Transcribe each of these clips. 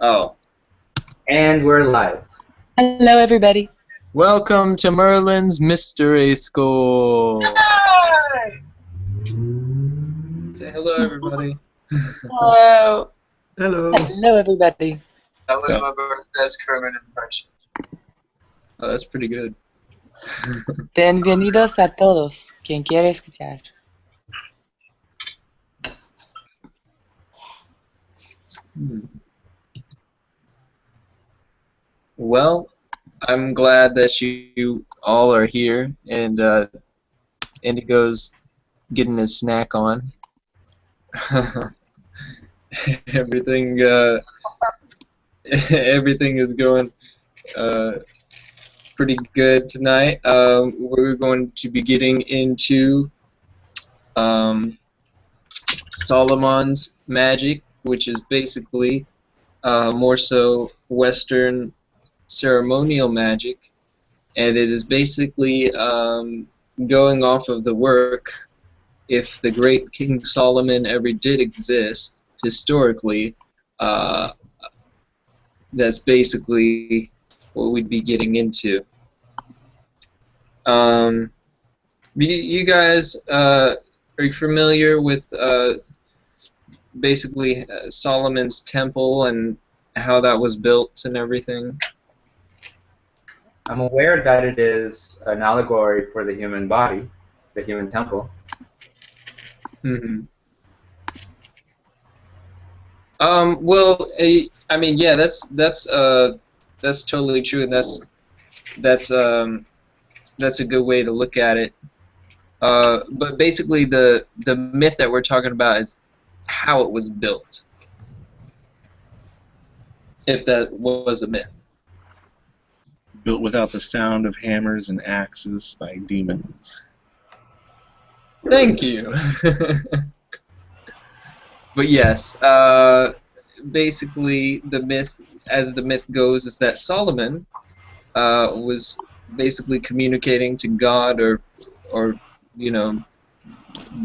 Oh, And we're live. Hello, everybody. welcome to Merlin's Mystery School. Say hello, everybody. Hello. Hello. Hello, everybody. That was my best Kermit impression. Oh, that's pretty good. Bienvenidos a todos. Quien quiere escuchar. Well, I'm glad that you all are here, and Indigo's getting his snack on. everything, everything is going pretty good tonight. We're going to be getting into Solomon's Magick, which is basically more so Western ceremonial magic, and it is basically going off of the work. If the great King Solomon ever did exist historically, that's basically what we'd be getting into. You guys, are you familiar with basically Solomon's temple and how that was built and everything? I'm aware that it is an allegory for the human body, the human temple. Mm-hmm. Well, I mean, yeah, that's totally true, and that's a good way to look at it. But basically, the myth that we're talking about is how it was built, if that was a myth. Built without the sound of hammers and axes by demons. Thank you. But yes, basically the myth, as the myth goes, is that Solomon was basically communicating to God, or you know,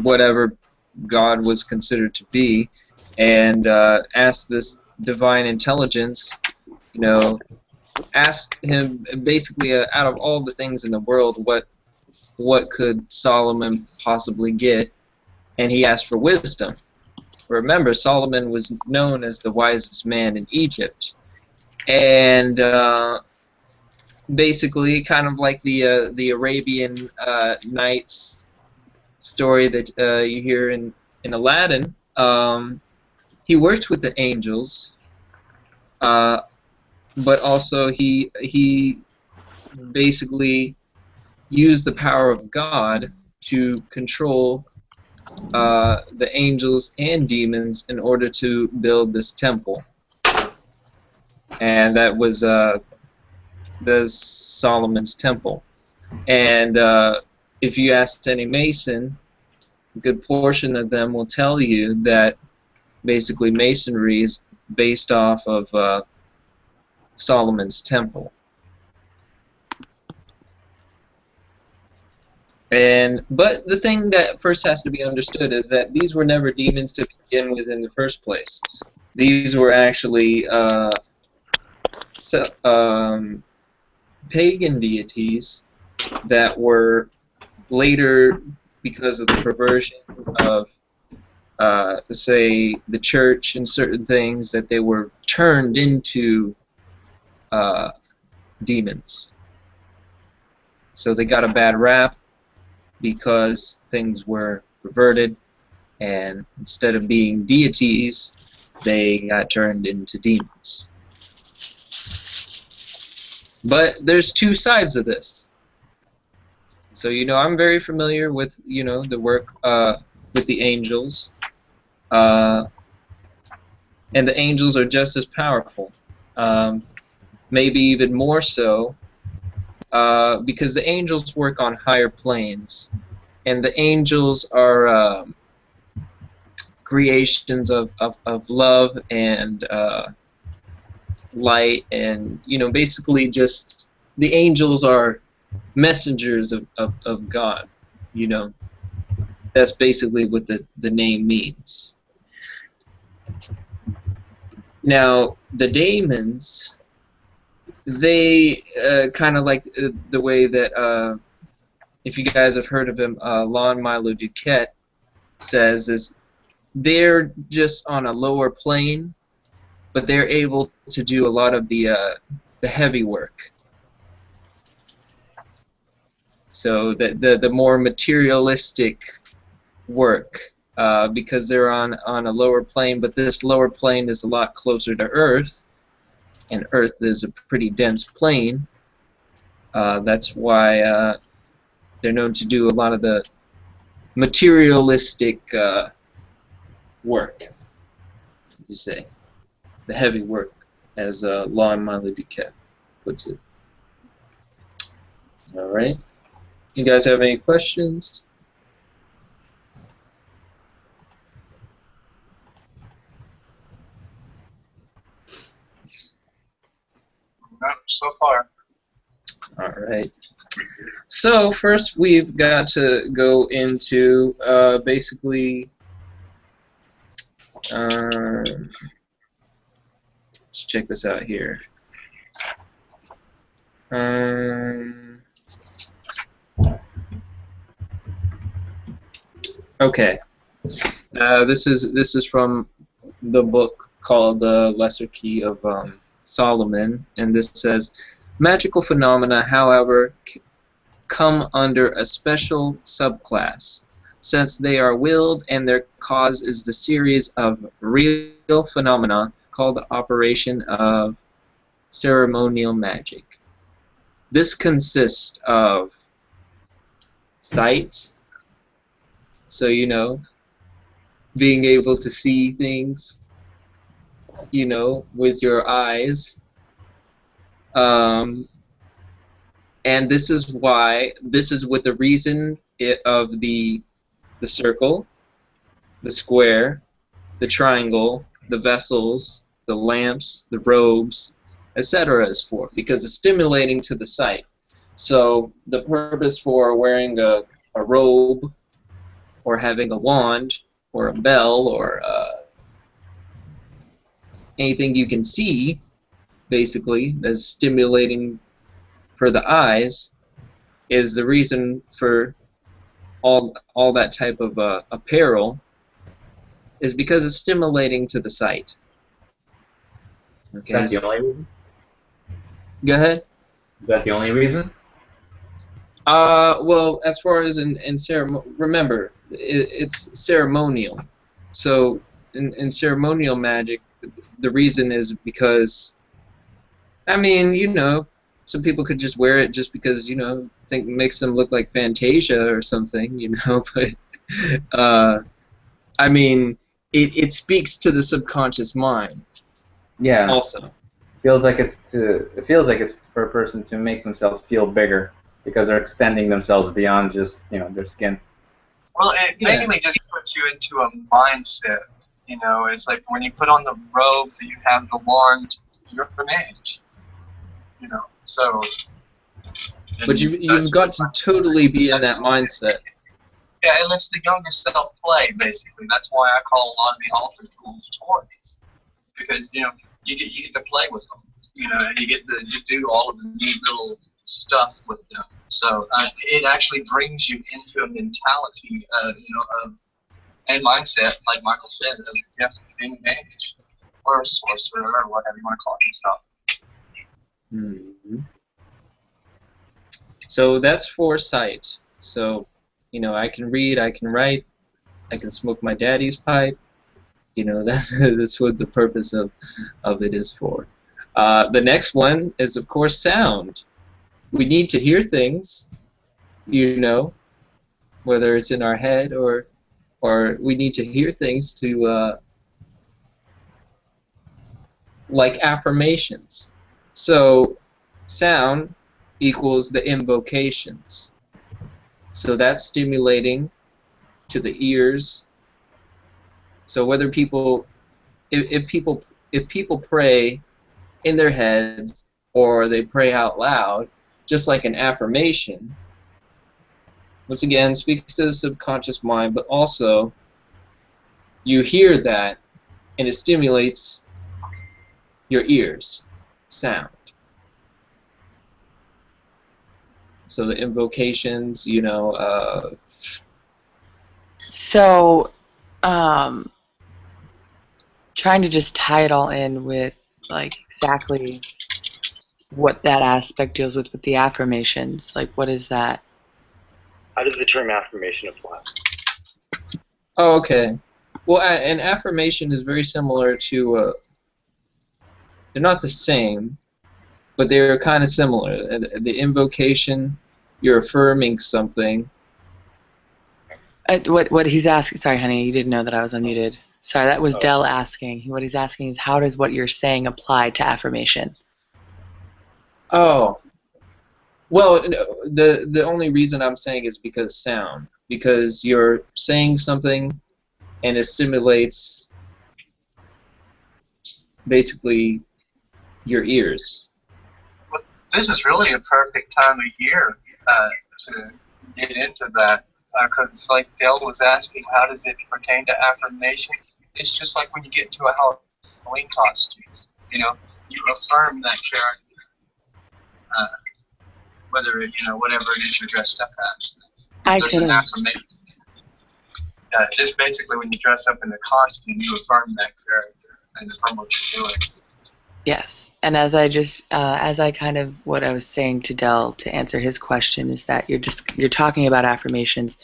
whatever God was considered to be, and asked this divine intelligence, asked him basically out of all the things in the world, what could Solomon possibly get, and he asked for wisdom. Remember, Solomon was known as the wisest man in Egypt, and basically, kind of like the Arabian Nights story that you hear in Aladdin. He worked with the angels, but also he basically used the power of God to control the angels and demons in order to build this temple, and that was the Solomon's temple. And if you ask any Mason, a good portion of them will tell you that basically Masonry is based off of Solomon's temple. But the thing that first has to be understood is that these were never demons to begin with in the first place. These were actually pagan deities that were later, because of the perversion of, say, the church and certain things, that they were turned into demons. So they got a bad rap because things were perverted, and instead of being deities, they got turned into demons. But there's two sides of this. So I'm very familiar with the work with the angels, and the angels are just as powerful, maybe even more so. Because the angels work on higher planes, and the angels are creations of love and light, and basically just the angels are messengers of God. That's basically what the name means. Now, the Daemons, they kind of like the way that, if you guys have heard of him, Lon Milo Duquette says, is they're just on a lower plane, but they're able to do a lot of the heavy work. So the more materialistic work, because they're on a lower plane, but this lower plane is a lot closer to Earth, and Earth is a pretty dense plane. That's why they're known to do a lot of the materialistic work, you say, the heavy work, as Lon Milo Duquette puts it. All right. You guys have any questions? No, so far. All right. So first we've got to go into basically let's check this out here. Okay. This is from the book called The Lesser Key of Solomon, and this says, magical phenomena, however, come under a special subclass, since they are willed and their cause is the series of real phenomena called the operation of ceremonial magic. This consists of sight, so you know, being able to see things, you know, with your eyes. And this is with the reason of the circle, the square, the triangle, the vessels, the lamps, the robes, etc. is for, because it's stimulating to the sight. So the purpose for wearing a robe, or having a wand, or a bell, or anything you can see, basically, that's stimulating for the eyes, is the reason for all that type of apparel, is because it's stimulating to the sight. Okay. That's the only reason? Go ahead. Is that the only reason? Well, as far as in remember, it's ceremonial. So in ceremonial magic, the reason is because, I mean, you know, some people could just wear it just because, you know, think makes them look like Fantasia or something, you know. But I mean, it speaks to the subconscious mind. Yeah. Also. It feels like it's for a person to make themselves feel bigger, because they're extending themselves beyond just, you know, their skin. Well, it mainly just puts you into a mindset. You know, it's like when you put on the robe, you have the wand, you're an mage. You know, so. But you've got to totally be in that mindset. Yeah, it lets the younger self play, basically. That's why I call a lot of the altar tools toys, because you know you get to play with them. You know, and you get to do all of the neat little stuff with them. So it actually brings you into a mentality, you know, and mindset, like Michael said, of being a mage or a sorcerer or whatever you want to call it yourself. Mm-hmm. So that's foresight. So, you know, I can read, I can write, I can smoke my daddy's pipe. You know, that's what the purpose of it is for. The next one is, of course, sound. We need to hear things, you know, whether it's in our head or we need to hear things to, like affirmations. So sound equals the invocations. So that's stimulating to the ears. So whether people, if people pray in their heads or they pray out loud, just like an affirmation, once again speaks to the subconscious mind, but also you hear that and it stimulates your ears, sound. So the invocations, you know, So, um, trying to just tie it all in with like exactly what that aspect deals with the affirmations. Like, what is that? How does the term affirmation apply? oh, okay. Well, an affirmation is very similar to, they're not the same, but they're kind of similar. The invocation, you're affirming something. What he's asking? Sorry, honey, you didn't know that I was unmuted. Sorry, that was Oh. Dell asking. What he's asking is, how does what you're saying apply to affirmation? Oh, well, the only reason I'm saying is because sound. Because you're saying something, and it stimulates basically your ears. Well, this is really a perfect time of year to get into that, because like Dale was asking, how does it pertain to affirmation? It's just like when you get into a Halloween costume. You know, you affirm that character, whether it, you know, whatever it is you're dressed up as. I There's could an have. affirmation. Just basically when you dress up in a costume, you affirm that character and affirm what you're doing. Yes, and as I kind of what I was saying to Dell to answer his question is that you're talking about affirmations,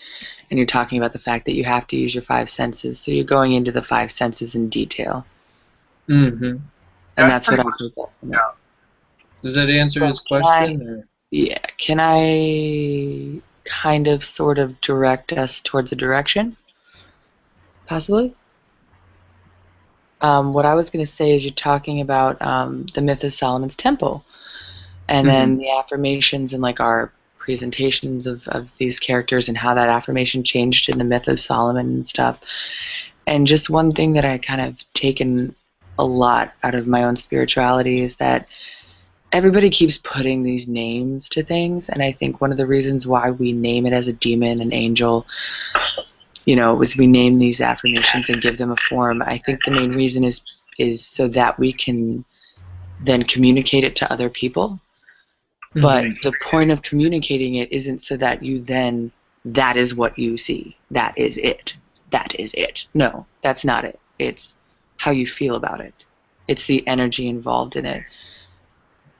and you're talking about the fact that you have to use your five senses. So you're going into the five senses in detail, Mm-hmm. and that's what I pretty think. Yeah. Does that answer So his can question? Or? Yeah, can I kind of sort of direct us towards a direction? Possibly? What I was going to say is you're talking about the myth of Solomon's temple, and then the affirmations and like our presentations of these characters and how that affirmation changed in the myth of Solomon and stuff. And just one thing that I kind of taken a lot out of my own spirituality is that everybody keeps putting these names to things, and I think one of the reasons why we name it as a demon, an angel, you know, is we name these affirmations and give them a form. I think the main reason is so that we can then communicate it to other people. But the point of communicating it isn't so that you then, that is what you see. That is it. That is it. No, that's not it. It's how you feel about it. It's the energy involved in it.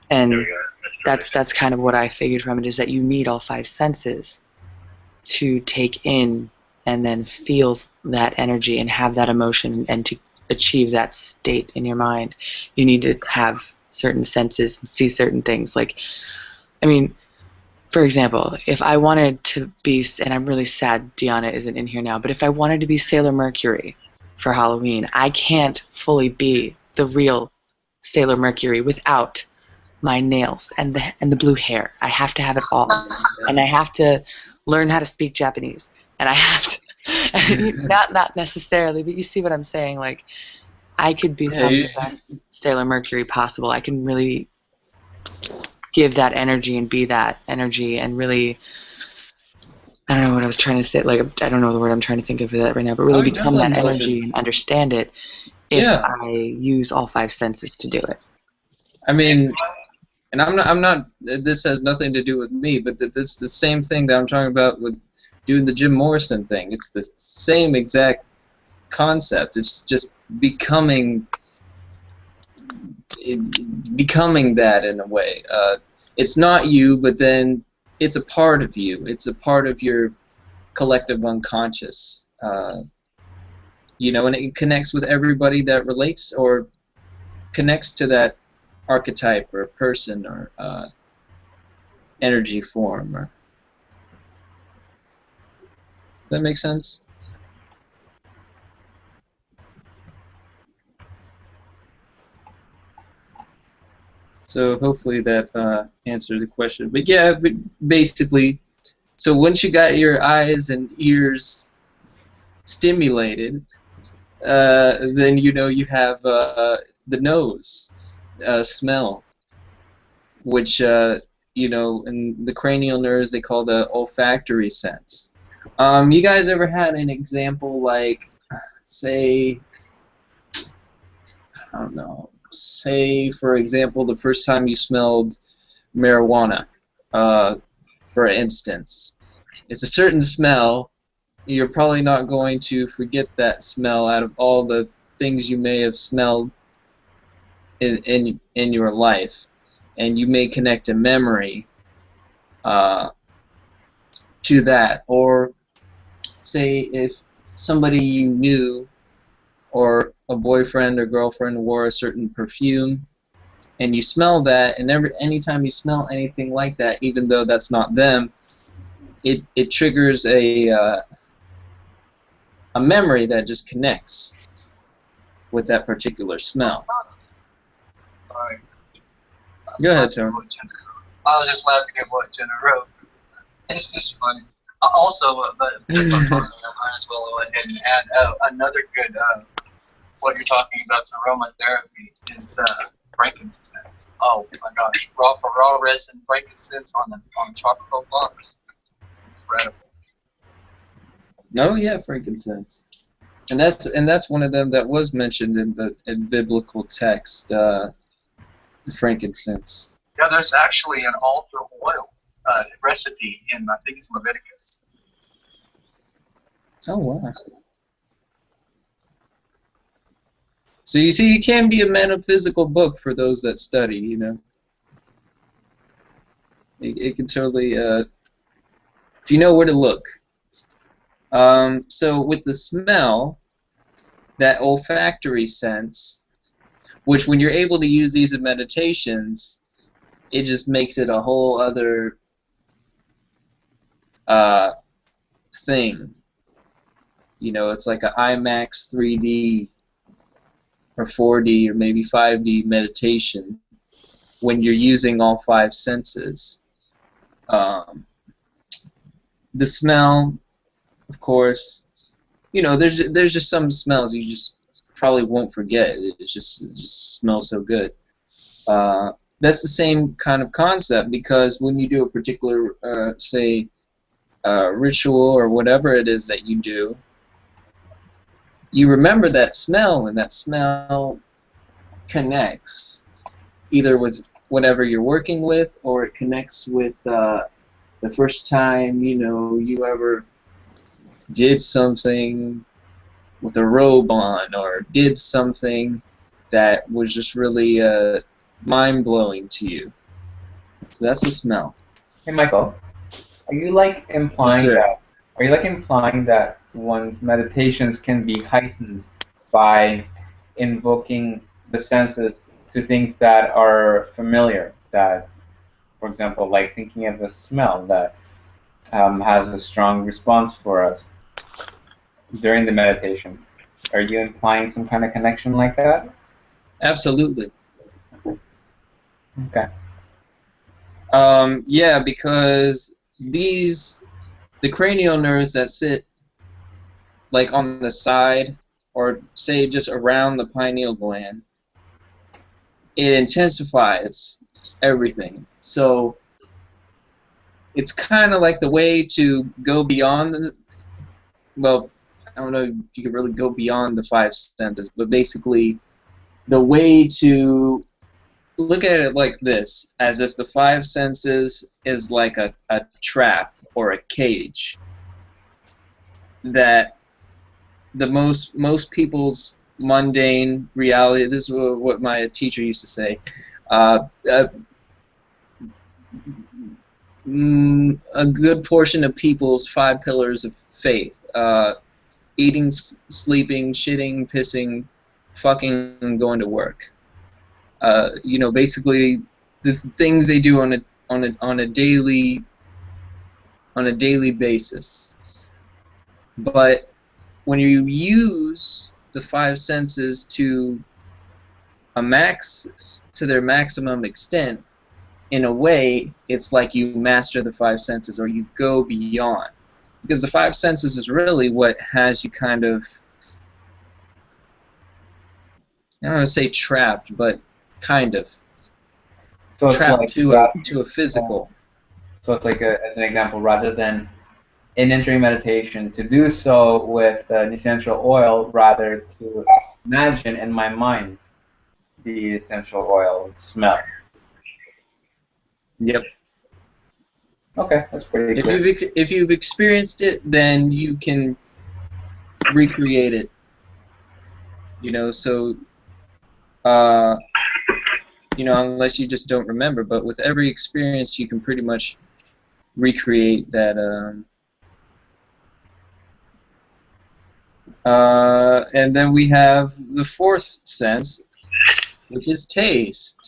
And There we go. that's kind of what I figured from it, is that you need all five senses to take in and then feel that energy and have that emotion, and to achieve that state in your mind, you need to have certain senses and see certain things. Like, I mean, for example, if I wanted to be, and I'm really sad Deanna isn't in here now, but if I wanted to be Sailor Mercury for Halloween, I can't fully be the real Sailor Mercury without my nails and the blue hair. I have to have it all, and I have to learn how to speak Japanese, and I have to not necessarily, but you see what I'm saying. Like, I could become the best Sailor Mercury possible. I can really give that energy and be that energy, and really, I don't know what I was trying to say. Like, I don't know the word I'm trying to think of for that right now, but really you become that definitely know energy and understand it if Yeah. I use all five senses to do it. I mean, and I'm not. This has nothing to do with me, but it's the same thing that I'm talking about with doing the Jim Morrison thing. It's the same exact concept. It's just becoming that in a way. It's not you, but then it's a part of you. It's a part of your collective unconscious. You know, and it connects with everybody that relates or connects to that archetype or person or energy form. Or, does that make sense? So hopefully that answered the question. But yeah, basically, so once you got your eyes and ears stimulated, then you know you have the nose, smell, which you know, in the cranial nerves they call the olfactory sense. You guys ever had an example like, say, I don't know, say, for example, the first time you smelled marijuana, for instance. It's a certain smell. You're probably not going to forget that smell out of all the things you may have smelled in your life, and you may connect a memory to that. Or say if somebody you knew, or a boyfriend or girlfriend, wore a certain perfume, and you smell that, and anytime you smell anything like that, even though that's not them, it triggers a memory that just connects with that particular smell. Sorry. Go ahead, Tony. I was just laughing at what Jenna wrote. It's just funny. Also, but since I'm talking, I might as well go ahead and add another good, what you're talking about, aromatherapy, is frankincense. Oh my gosh, raw resin frankincense on charcoal block. Incredible. Oh yeah, frankincense. And that's one of them that was mentioned in biblical text, frankincense. Yeah, there's actually an altar oil recipe in, I think it's Leviticus. Oh wow. So you see, it can be a metaphysical book for those that study, you know. It can totally, if you know where to look. So with the smell, that olfactory sense, which when you're able to use these in meditations, it just makes it a whole other thing. You know, it's like an IMAX 3D or 4D or maybe 5D meditation when you're using all five senses. The smell, of course, you know, there's just some smells you just probably won't forget. It just smells so good. That's the same kind of concept, because when you do a particular, say, ritual or whatever it is that you do, you remember that smell, and that smell connects either with whatever you're working with, or it connects with the first time, you know, you ever did something with a robe on, or did something that was just really mind-blowing to you. So that's the smell. Hey, Michael, are you like implying Yes, sir. that? Are you like implying that one's meditations can be heightened by invoking the senses to things that are familiar? That, for example, like thinking of a smell that has a strong response for us during the meditation. Are you implying some kind of connection like that? Absolutely. Okay. Yeah, because the cranial nerves that sit like on the side, or say just around the pineal gland, it intensifies everything. So it's kind of like the way to go beyond the, well, I don't know if you could really go beyond the five senses, but basically the way to look at it like this, as if the five senses is like a trap or a cage that the most people's mundane reality, this is what my teacher used to say, a good portion of people's five pillars of faith, eating, sleeping, shitting, pissing, fucking, and going to work. You know, basically the things they do on a daily basis. But when you use the five senses to their maximum extent, in a way, it's like you master the five senses, or you go beyond. Because the five senses is really what has you kind of, I don't want to say trapped, but kind of So it's trapped like to a physical. So it's like as an example, rather than in entering meditation, to do so with an essential oil, rather to imagine in my mind the essential oil smell. Yep. Okay, that's pretty If clear. you've experienced it, then you can recreate it. You know, so you know, unless you just don't remember, but with every experience, you can pretty much recreate that. And then we have the fourth sense, which is taste.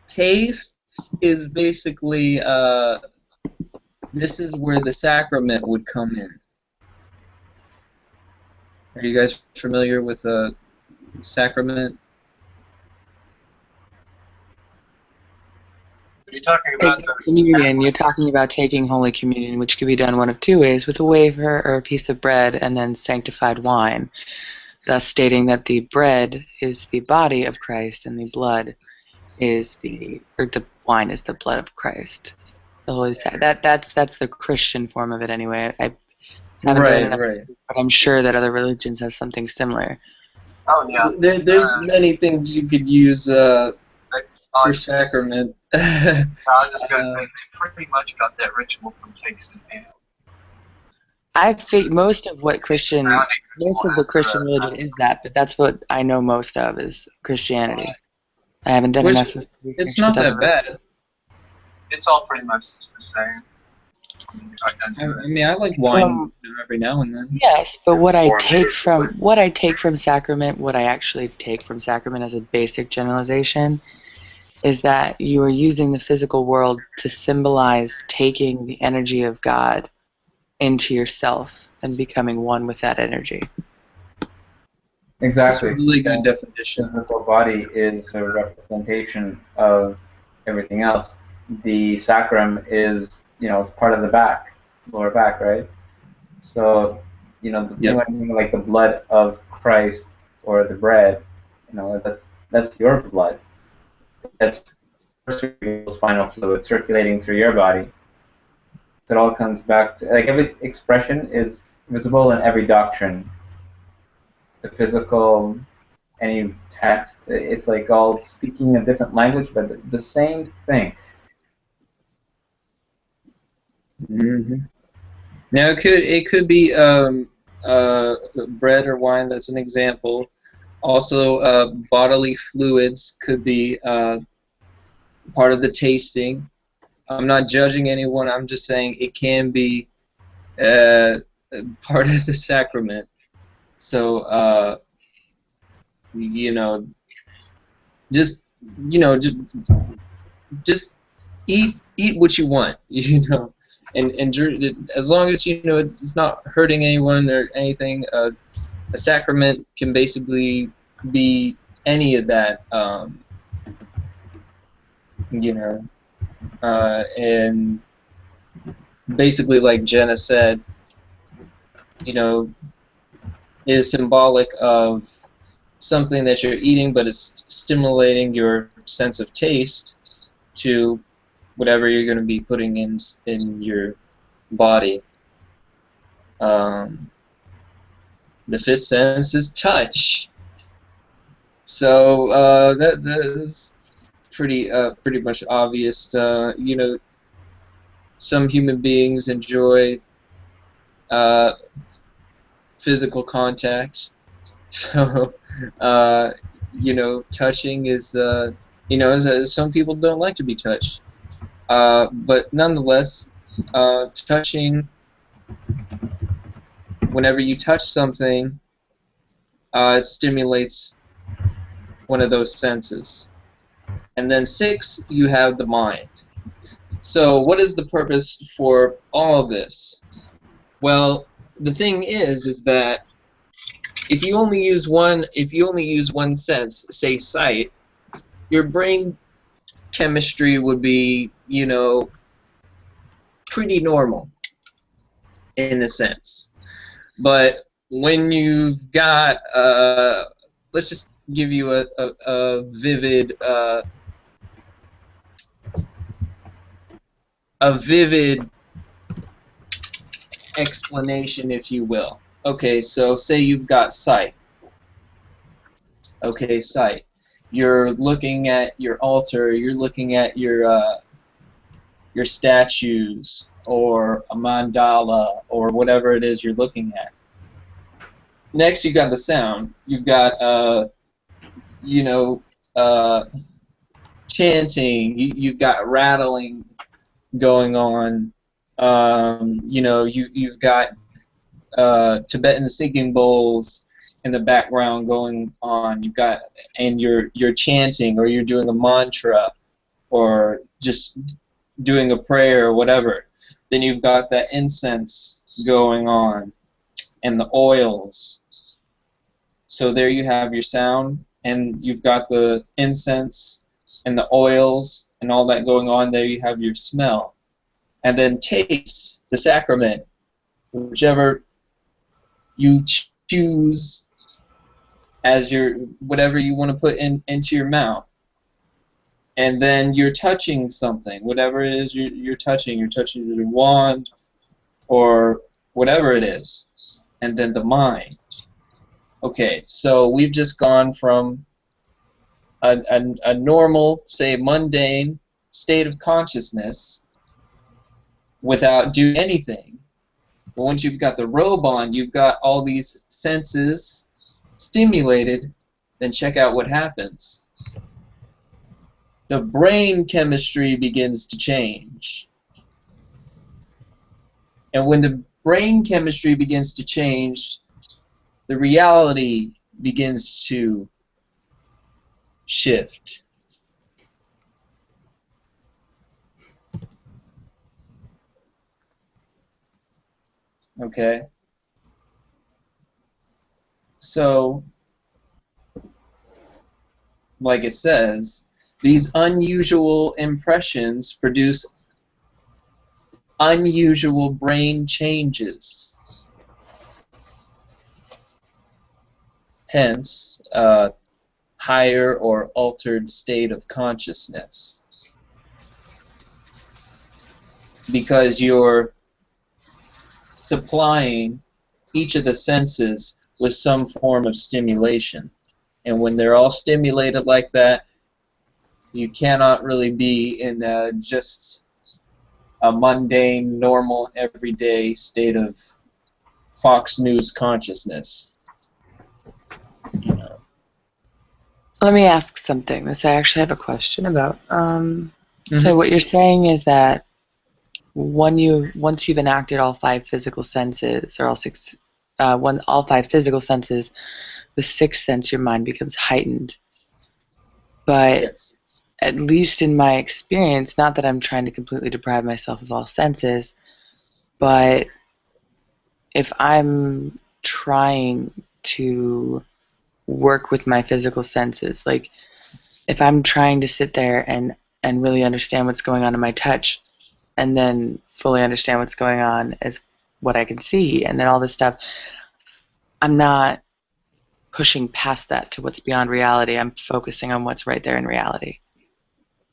Taste is basically this is where the sacrament would come in. Are you guys familiar with a sacrament? Are you talking about Taking communion, you're talking about taking Holy Communion, which could be done one of two ways, with a wafer or a piece of bread and then sanctified wine, thus stating that the bread is the body of Christ and the blood is the wine is the blood of Christ. The Holy that's the Christian form of it anyway. I haven't done enough, but I'm sure that other religions have something similar. Oh yeah. There's many things you could use for sacrament. I was just going to say, they pretty much got that ritual from tasting ale. I think most of the Christian religion is that, but that's what I know most of is Christianity. I haven't done enough. It's not that bad. It's all pretty much the same. I mean, I like wine every now and then. Yes, but what I take from sacrament, what I actually take from sacrament as a basic generalization, is that you are using the physical world to symbolize taking the energy of God into yourself and becoming one with that energy. Exactly. That's a really good definition. The physical body is a representation of everything else. The sacrum is, part of the back, lower back, right? So, thing like the blood of Christ or the bread, that's your blood. That's spinal fluid circulating through your body. So it all comes back to, like, every expression is visible in every doctrine. The physical, any text, it's like all speaking a different language, but the same thing. Mm-hmm. Now it could be bread or wine. That's an example. Also, bodily fluids could be part of the tasting. I'm not judging anyone. I'm just saying it can be part of the sacrament. So just eat what you want, and as long as it's not hurting anyone or anything. A sacrament can basically be any of that, and basically, like Jenna said, is symbolic of something that you're eating, but it's stimulating your sense of taste to whatever you're going to be putting in your body. The fifth sense is touch. So that is pretty much obvious. Some human beings enjoy physical contact. So touching is some people don't like to be touched. But nonetheless, touching, whenever you touch something, it stimulates one of those senses. And then 6, you have the mind. So what is the purpose for all of this? Well, the thing is that if you only use one sense, say sight, your brain chemistry would be, pretty normal in a sense. But when you've got, let's just give you a vivid explanation, if you will. Okay, so say you've got sight. Okay, sight. You're looking at your altar. You're looking at your statues or a mandala or whatever it is you're looking at. Next, you got the sound. You've got you know, chanting. You've got rattling going on. You know, you've got Tibetan singing bowls in the background going on. You've got, and you're chanting, or you're doing a mantra, or just doing a prayer or whatever. Then you've got that incense going on, and the oils. So there you have your sound, and you've got the incense and the oils and all that going on. There you have your smell. And then taste, the sacrament, whichever you choose as your, whatever you want to put into your mouth. And then you're touching something, whatever it is you're touching. You're touching your wand or whatever it is. And then the mind. Okay, so we've just gone from a normal, say, mundane state of consciousness without doing anything. But once you've got the robe on, you've got all these senses stimulated, then check out what happens. The brain chemistry begins to change. And when the brain chemistry begins to change, the reality begins to shift. Okay? So, like it says, these unusual impressions produce unusual brain changes. Hence, higher or altered state of consciousness. Because you're supplying each of the senses with some form of stimulation. And when they're all stimulated like that, you cannot really be in just a mundane, normal, everyday state of Fox News consciousness. You know. Let me ask something. This I actually have a question about. So what you're saying is that once you've enacted all five physical senses, or all five physical senses, the sixth sense, your mind, becomes heightened. But Yes. at least in my experience, not that I'm trying to completely deprive myself of all senses, but if I'm trying to work with my physical senses, like if I'm trying to sit there and really understand what's going on in my touch, and then fully understand what's going on as what I can see, and then all this stuff, I'm not pushing past that to what's beyond reality. I'm focusing on what's right there in reality.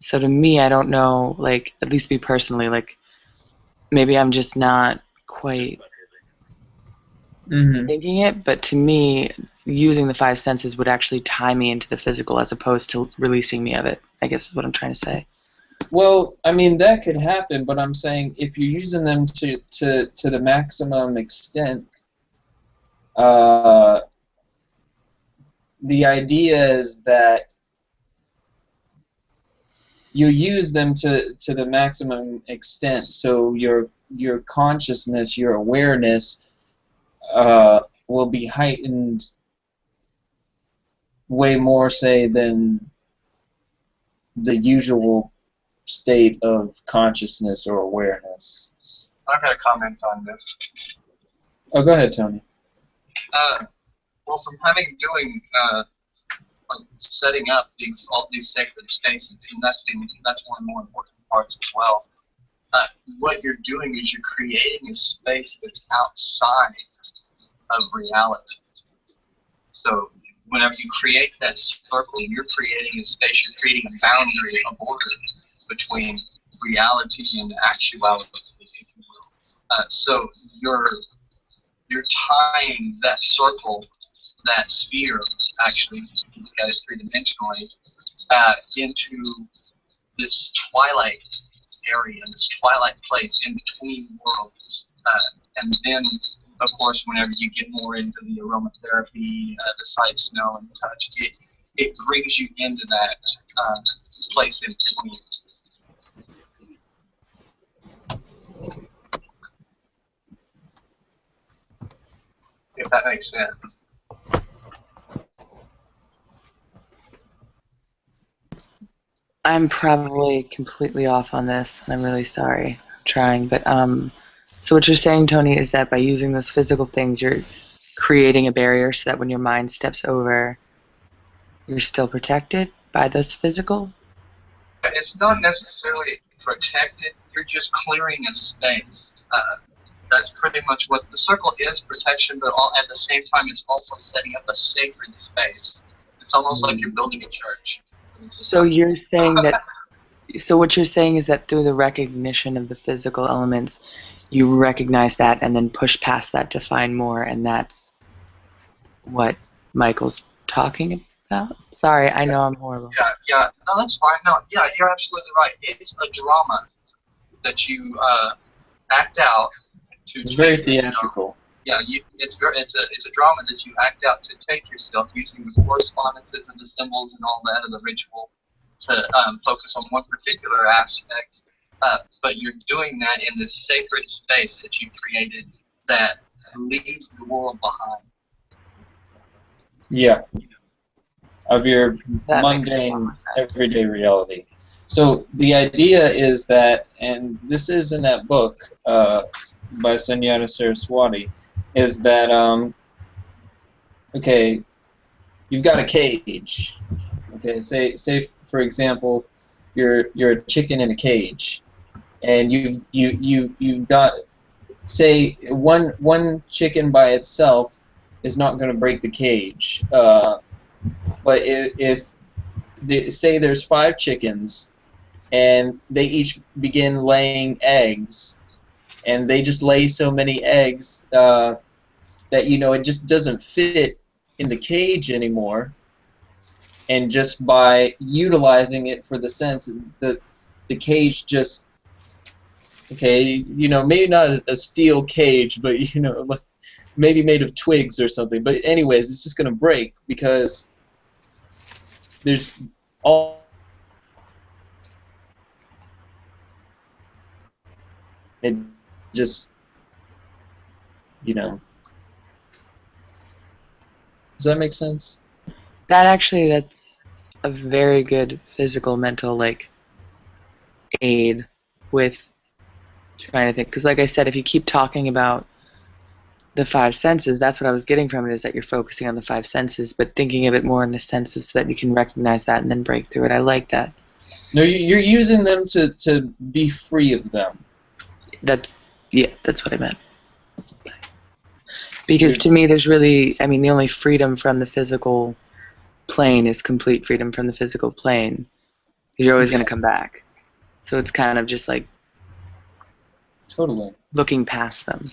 So to me, I don't know, like, at least me personally, like, maybe I'm just not quite thinking it, but to me, using the five senses would actually tie me into the physical as opposed to releasing me of it, I guess is what I'm trying to say. Well, I mean, that could happen, but I'm saying if you're using them to the maximum extent, the idea is that you use them to the maximum extent, so your consciousness, your awareness will be heightened way more, say, than the usual state of consciousness or awareness. I've got a comment on this. Oh, go ahead, Tony. Well, from having doing like setting up all these sacred spaces, and that's one of the more important parts as well. What you're doing is you're creating a space that's outside of reality. So whenever you create that circle, you're creating a space, you're creating a boundary, a border between reality and actuality, if you will. So you're tying that circle, that sphere, actually, at it three-dimensionally, into this twilight area, this twilight place in between worlds. And then, of course, whenever you get more into the aromatherapy, the sight, smell, and touch, it brings you into that place in between. If that makes sense. I'm probably completely off on this, and I'm really sorry. I'm trying, but so what you're saying, Tony, is that by using those physical things, you're creating a barrier so that when your mind steps over, you're still protected by those physical? It's not necessarily protected. You're just clearing a space. That's pretty much what the circle is, protection, but at the same time, it's also setting up a sacred space. It's almost like you're building a church. So you're saying that, so what you're saying is that through the recognition of the physical elements, you recognize that and then push past that to find more, and that's what Michael's talking about? Sorry, I know I'm horrible. Yeah. No, that's fine. No, yeah, you're absolutely right. It's a drama that you act out to. It's very theatrical. It's a drama that you act out to take yourself using the correspondences and the symbols and all that of the ritual to focus on one particular aspect. But you're doing that in this sacred space that you created that leaves the world behind. Yeah. Of your That mundane, everyday reality. So the idea is that, and this is in that book by Sunyata Saraswati, is that, okay, you've got a cage. Okay, say for example, you're a chicken in a cage, and you've got, say, one chicken by itself is not going to break the cage. But if say there's 5 chickens, and they each begin laying eggs, and they just lay so many eggs that it just doesn't fit in the cage anymore, and just by utilizing it for the sense that the cage just, okay, maybe not a steel cage, but maybe made of twigs or something, but anyways, it's just going to break because there's all it just does that make sense? That's a very good physical, mental, aid with trying to think. Because like I said, if you keep talking about the 5 senses, that's what I was getting from it, is that you're focusing on the 5 senses, but thinking of it more in the senses so that you can recognize that and then break through it. I like that. No, you're using them to be free of them. That's what I meant. Because to me, there's really, the only freedom from the physical plane is complete freedom from the physical plane. You're always going to come back. So it's kind of just like totally looking past them.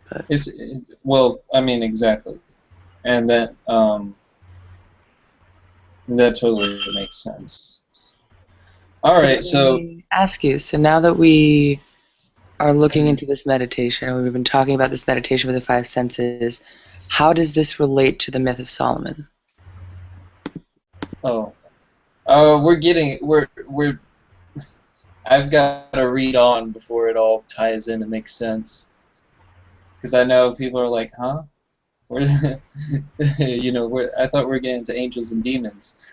But exactly, and that totally makes sense. All right, so let me ask you. So now that we are looking into this meditation, and we've been talking about this meditation with the 5 senses, how does this relate to the myth of Solomon? I've got to read on before it all ties in and makes sense. Because I know people are like, huh? Where's I thought we were getting to angels and demons.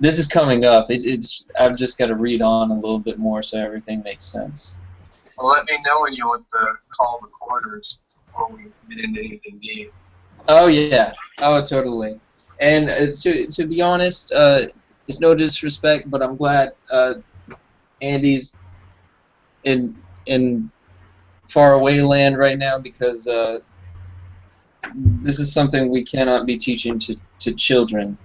This is coming up. I've just got to read on a little bit more so everything makes sense. Well, let me know when you want to call the quarters before we get into anything deep. Oh, yeah. Oh, totally. And to be honest, it's no disrespect, but I'm glad Andy's in faraway land right now, because this is something we cannot be teaching to children.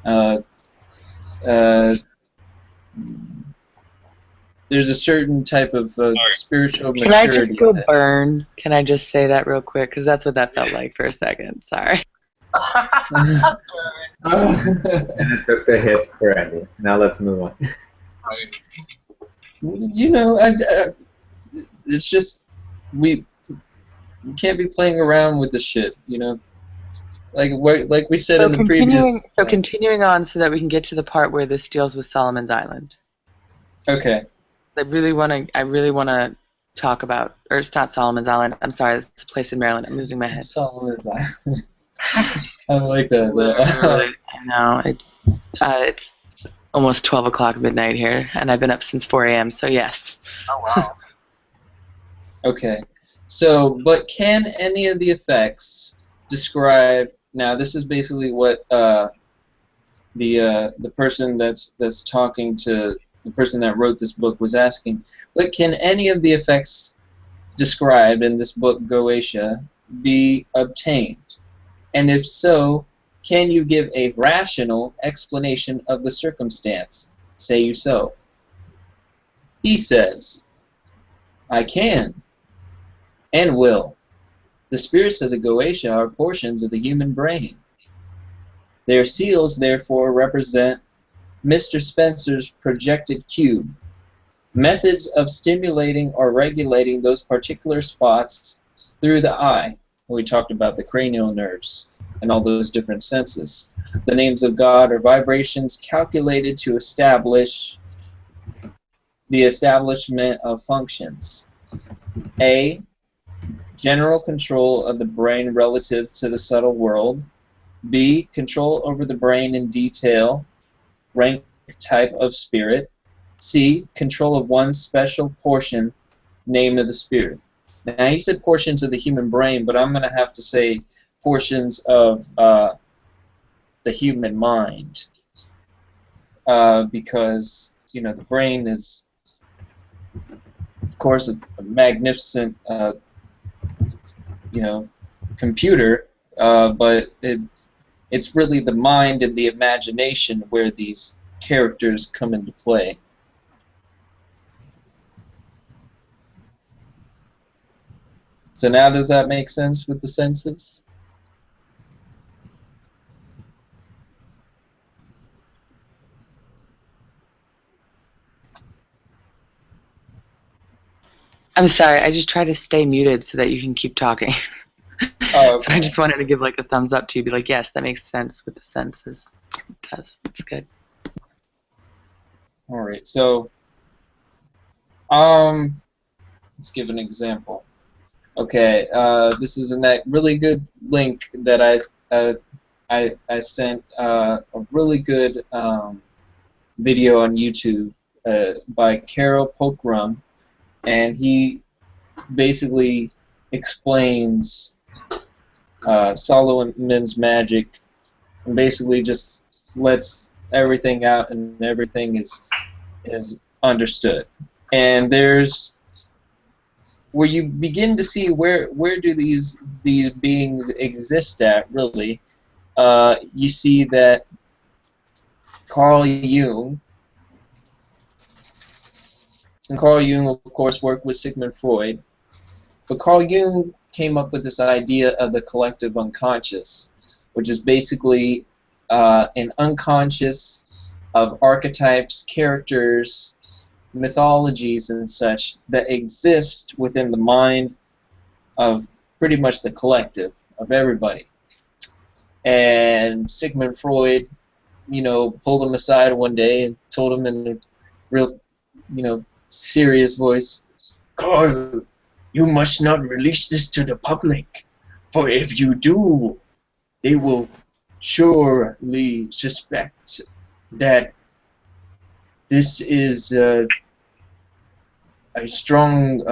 There's a certain type of spiritual maturity. Can I just go burn? Can I just say that real quick? Because that's what that felt like for a second. Sorry. And it took the hit for Andy. Now let's move on. Right. You know, it's just we can't be playing around with the shit. You know, like we said So in the previous. continuing on, so that we can get to the part where this deals with Solomon's Island. Okay. I really want to talk about, or it's not Solomon's Island. I'm sorry, it's a place in Maryland. I'm losing my head. Solomon's Island. I like that. Literally, I know it's almost 12 o'clock midnight here, and I've been up since 4 a.m. So yes. Oh wow. Okay. So, but can any of the effects describe? Now, this is basically what the person that's talking to the person that wrote this book was asking. But can any of the effects described in this book, Goetia, be obtained? And if so, can you give a rational explanation of the circumstance? Say you so. He says, I can and will. The spirits of the Goetia are portions of the human brain. Their seals, therefore, represent Mr. Spencer's projected cube. Methods of stimulating or regulating those particular spots through the eye. We talked about the cranial nerves and all those different senses. The names of God are vibrations calculated to establish the establishment of functions. A. General control of the brain relative to the subtle world. B. Control over the brain in detail, rank, type of spirit. C. Control of one special portion, name of the spirit. Now, he said portions of the human brain, but I'm going to have to say portions of the human mind, because, you know, the brain is, of course, a magnificent, you know, computer, but it's really the mind and the imagination where these characters come into play. So now does that make sense with the senses? I'm sorry, I just try to stay muted so that you can keep talking. Oh, okay. So I just wanted to give like a thumbs up to you, be like, yes, that makes sense with the senses. It does. It's good. All right. So, let's give an example. Okay. This is a really good link that I sent a really good video on YouTube by Carol Pokrum, and he basically explains Solomon's magic, and basically just lets everything out, and everything is understood. And there's where you begin to see where do these beings exist at, really. You see that Carl Jung, and Carl Jung, of course, worked with Sigmund Freud, but Carl Jung came up with this idea of the collective unconscious, which is basically an unconscious of archetypes, characters, mythologies, and such that exist within the mind of pretty much the collective of everybody. And Sigmund Freud, you know, pulled him aside one day and told him in a real, you know, serious voice, Carl, you must not release this to the public, for if you do, they will surely suspect that this is a strong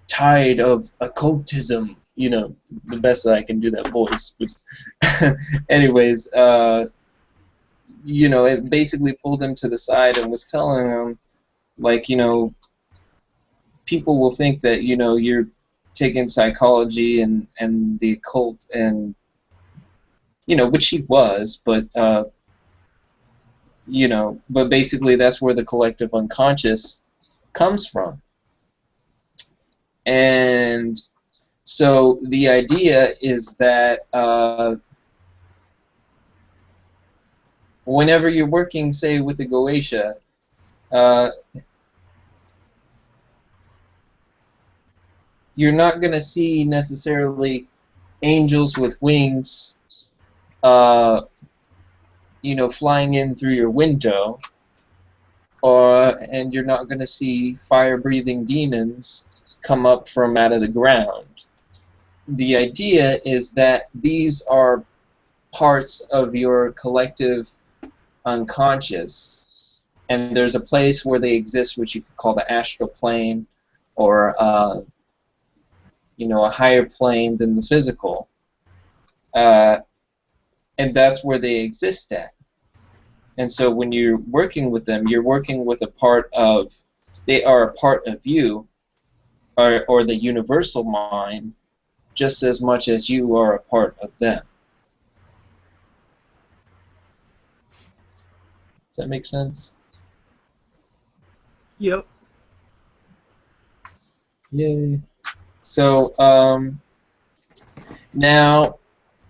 tide of occultism. You know, the best that I can do that voice. But anyways, you know, it basically pulled him to the side and was telling him, like, you know, people will think that, you know, you're taking psychology and the occult, and, you know, which he was, but, you know, but basically that's where the collective unconscious comes from. And so the idea is that whenever you're working, say, with the Goetia, uh, you're not going to see necessarily angels with wings, you know, flying in through your window, and you're not going to see fire-breathing demons come up from out of the ground. The idea is that these are parts of your collective unconscious, and there's a place where they exist, which you could call the astral plane, or you know, a higher plane than the physical, and that's where they exist at. And so when you're working with them, you're working with a part of, they are a part of you, or the universal mind, just as much as you are a part of them. Does that make sense? Yep. Yay. So, now,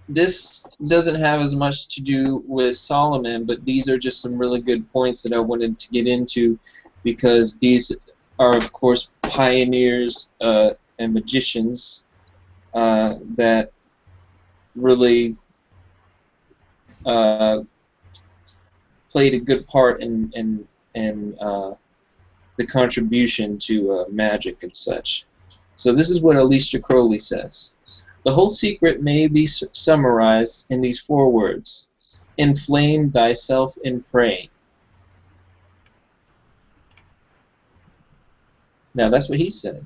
this doesn't have as much to do with Solomon, but these are just some really good points that I wanted to get into, because these are, of course, pioneers and magicians that really played a good part in the contribution to magic and such. So this is what Aleister Crowley says. The whole secret may be summarized in these 4 words. Inflame thyself in praying. Now that's what he said.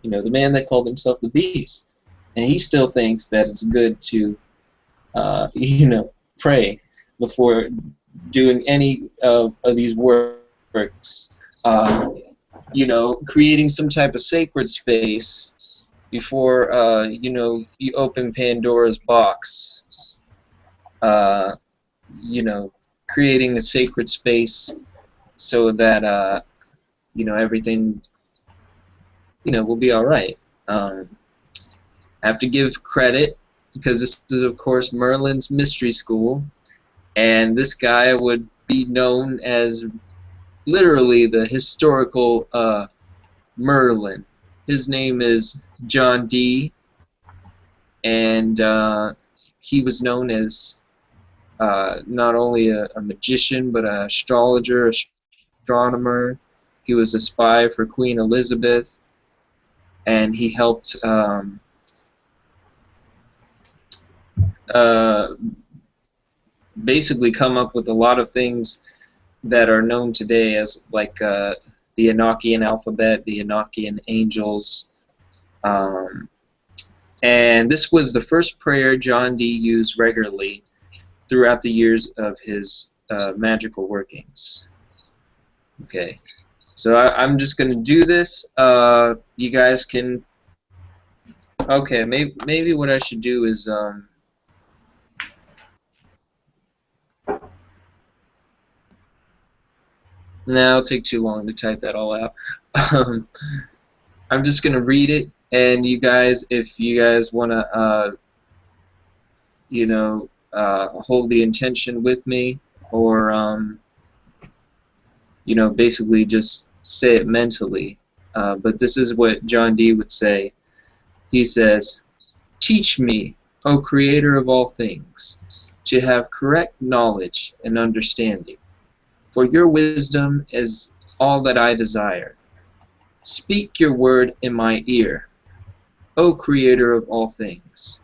You know, the man that called himself the Beast. And he still thinks that it's good to, you know, pray before doing any of these works. You know, creating some type of sacred space before, you know, you open Pandora's box. You know, creating a sacred space so that, you know, everything, you know, will be all right. I have to give credit, because this is, of course, Merlin's Mystery School, and this guy would be known as literally the historical Merlin. His name is John Dee, and he was known as not only a magician, but an astrologer, astronomer. He was a spy for Queen Elizabeth, and he helped basically come up with a lot of things that are known today as, like, the Enochian alphabet, the Enochian angels. And this was the first prayer John Dee used regularly throughout the years of his magical workings. Okay, so I'm just going to do this. You guys can... Okay, maybe what I should do is... Now it'll take too long to type that all out. I'm just going to read it, and you guys, if you guys want to, you know, hold the intention with me, or, you know, basically just say it mentally. But this is what John Dee would say. He says, "Teach me, O Creator of all things, to have correct knowledge and understanding. For your wisdom is all that I desire. Speak your word in my ear, O Creator of all things,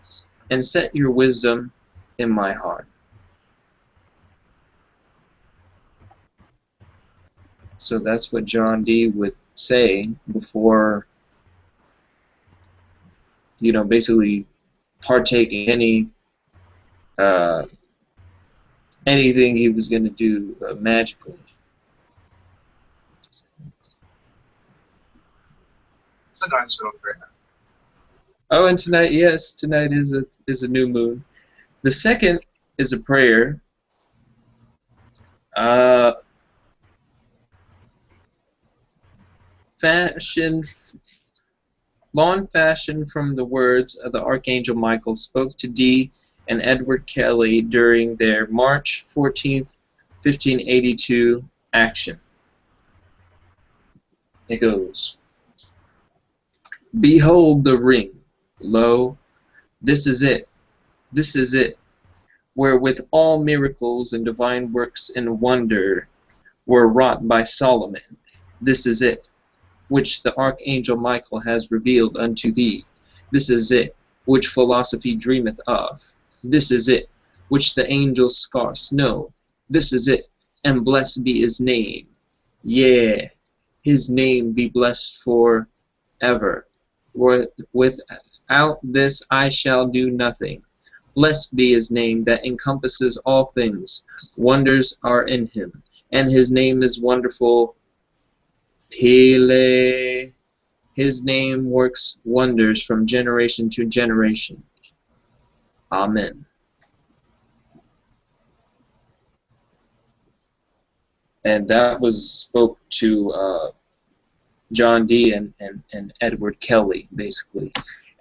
and set your wisdom in my heart." So that's what John Dee would say before, you know, basically partaking any anything he was going to do magically. It's a nice little prayer. Oh, and tonight, yes, tonight is a new moon. The second is a prayer. Long fashioned from the words of the Archangel Michael, spoke to Dee and Edward Kelly during their March 14th, 1582 action. It goes, "Behold the ring, lo, this is it, wherewith all miracles and divine works and wonder were wrought by Solomon. This is it, which the archangel Michael has revealed unto thee. This is it, which philosophy dreameth of. This is it, which the angels scarce know. This is it, and blessed be his name. Yea, his name be blessed for ever. Without this I shall do nothing. Blessed be his name that encompasses all things. Wonders are in him, and his name is wonderful. Pele. His name works wonders from generation to generation. Amen." And that was spoke to John Dee and Edward Kelly, basically.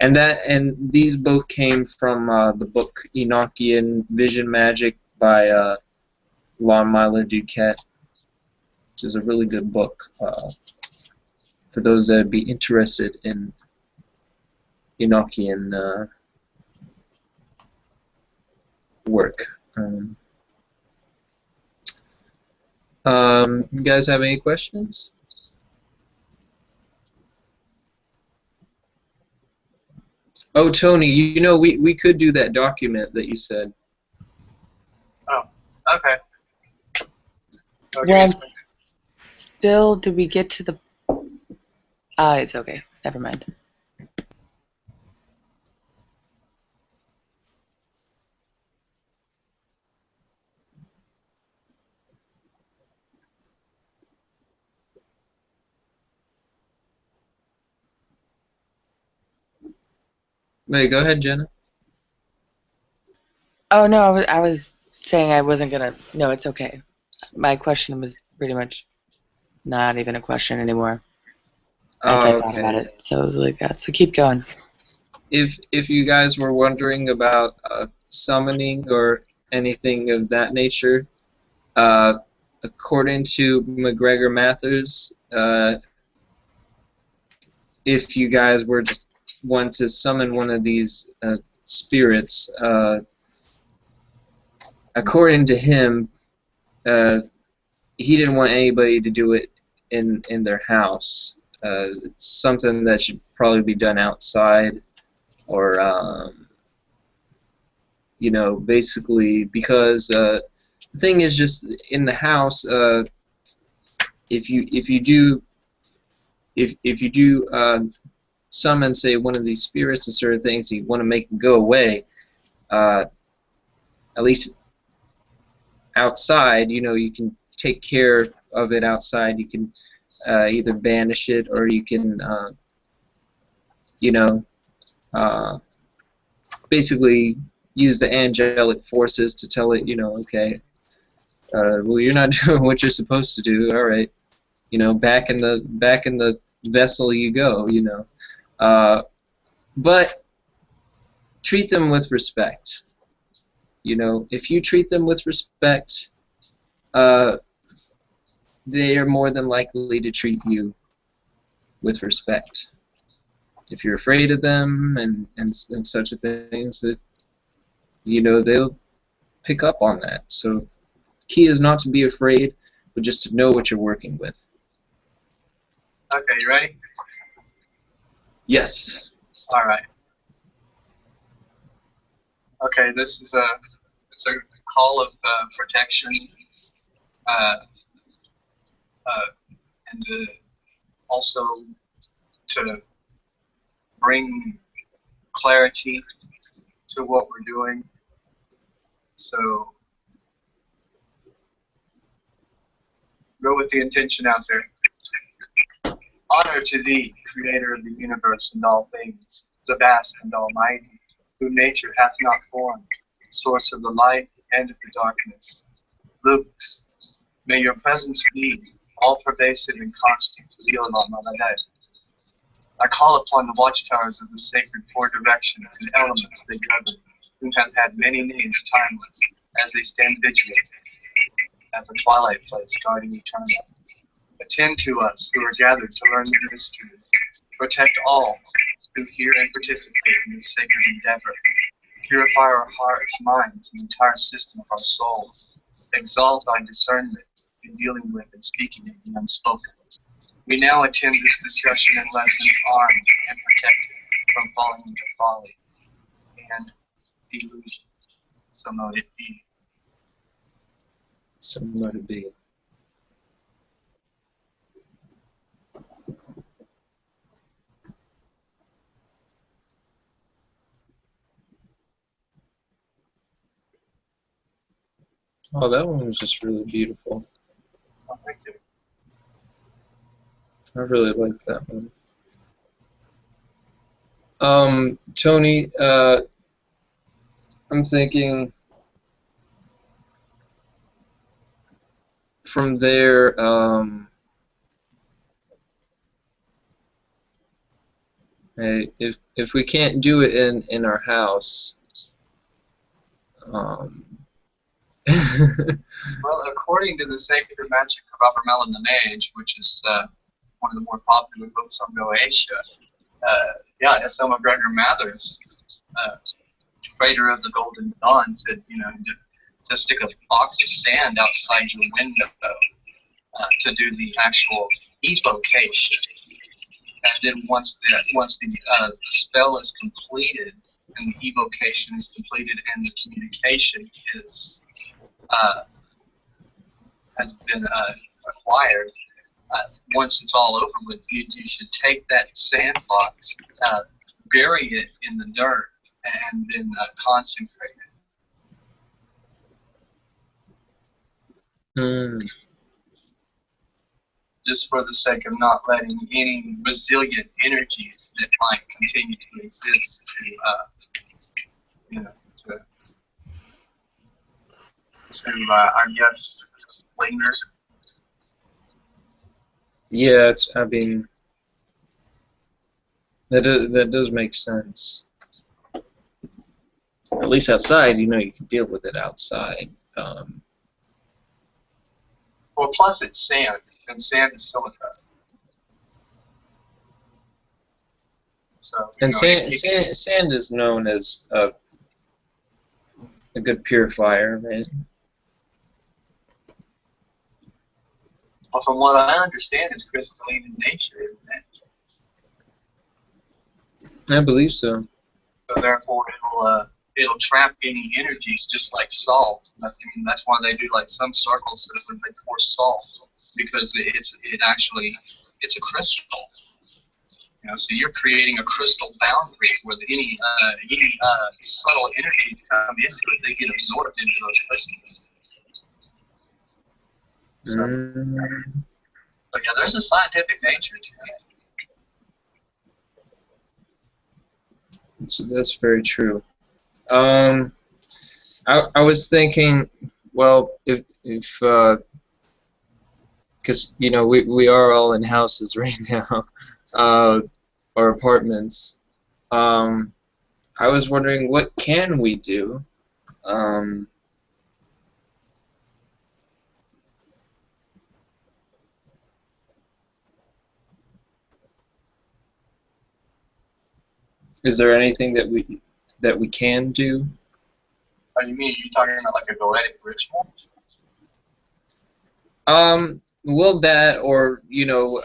And these both came from the book Enochian Vision Magic by Lon Milo Duquette, which is a really good book for those that would be interested in Enochian work. You guys have any questions? Oh, Tony, you know, we could do that document that you said. Oh, okay. Well, still, did we get to the... it's okay. Never mind. Wait, go ahead, Jenna. Oh, no, I was saying I wasn't going to... No, it's okay. My question was pretty much not even a question anymore as I thought about it. So it was like that. So keep going. If you guys were wondering about summoning or anything of that nature, according to McGregor Mathers, if you guys were to want to summon one of these spirits, according to him, he didn't want anybody to do it in their house. It's something that should probably be done outside, or you know, basically, because the thing is, just in the house, if you do summon, say, one of these spirits and certain things, you want to make them go away, at least outside, you know, you can take care of it outside. You can either banish it, or you can, you know, basically use the angelic forces to tell it, you know, okay, well, you're not doing what you're supposed to do. All right, you know, back in the vessel you go. You know, but treat them with respect. You know, if you treat them with respect, they are more than likely to treat you with respect. If you're afraid of them and such a things, that, you know, they'll pick up on that. So key is not to be afraid, but just to know what you're working with. Okay, you ready? Yes. All right. Okay, this is it's a call of protection, and also to bring clarity to what we're doing. So go with the intention out there. Honor to thee, creator of the universe and all things, the vast and almighty, whom nature hath not formed, source of the light and of the darkness. Lux, may your presence be all pervasive and constant. I call upon the watchtowers of the sacred four directions and elements they govern, who hath had many names timeless, as they stand vigilant at the twilight place, guarding eternal. Attend to us who are gathered to learn the mysteries. Protect all who hear and participate in this sacred endeavor. Purify our hearts, minds, and the entire system of our souls. Exalt thy discernment in dealing with and speaking of the unspoken. We now attend this discussion and lesson armed and protected from falling into folly and delusion. So mote it be. So let it be. Oh, that one was just really beautiful. Oh, thank you. I really like that one. Tony, I'm thinking from there, hey, if we can't do it in our house, Well, according to the Sacred Magick of Affirmations, which is one of the more popular books on Goetia, yeah, S.L. McGregor Mathers, freighter of the Golden Dawn, said, you know, to stick a box of sand outside your window to do the actual evocation, and then once the spell is completed and the evocation is completed and the communication is has been acquired, once it's all over with, you should take that sandbox, bury it in the dirt, and then consecrate it. Just for the sake of not letting any resilient energies that might continue to exist to I guess, linger. yeah, I mean, that does make sense. At least outside, you know, you can deal with it outside. Well, plus it's sand, and sand is silica. So, And sand is known as a good purifier, right? Well, from what I understand, it's crystalline in nature, isn't it? I believe so. So therefore, it'll trap any energies, just like salt. I mean, that's why they do like some circles that when they pour salt, because it's a crystal. You know, so you're creating a crystal boundary where any subtle energies come into it, they get absorbed into those crystals. So yeah, there's a scientific nature to it. So that's very true. I was thinking, well, if because you know we are all in houses right now, or apartments. I was wondering, what can we do? Is there anything that we can do? Oh, you mean you're talking about like a goetic ritual? Well, that, or you know,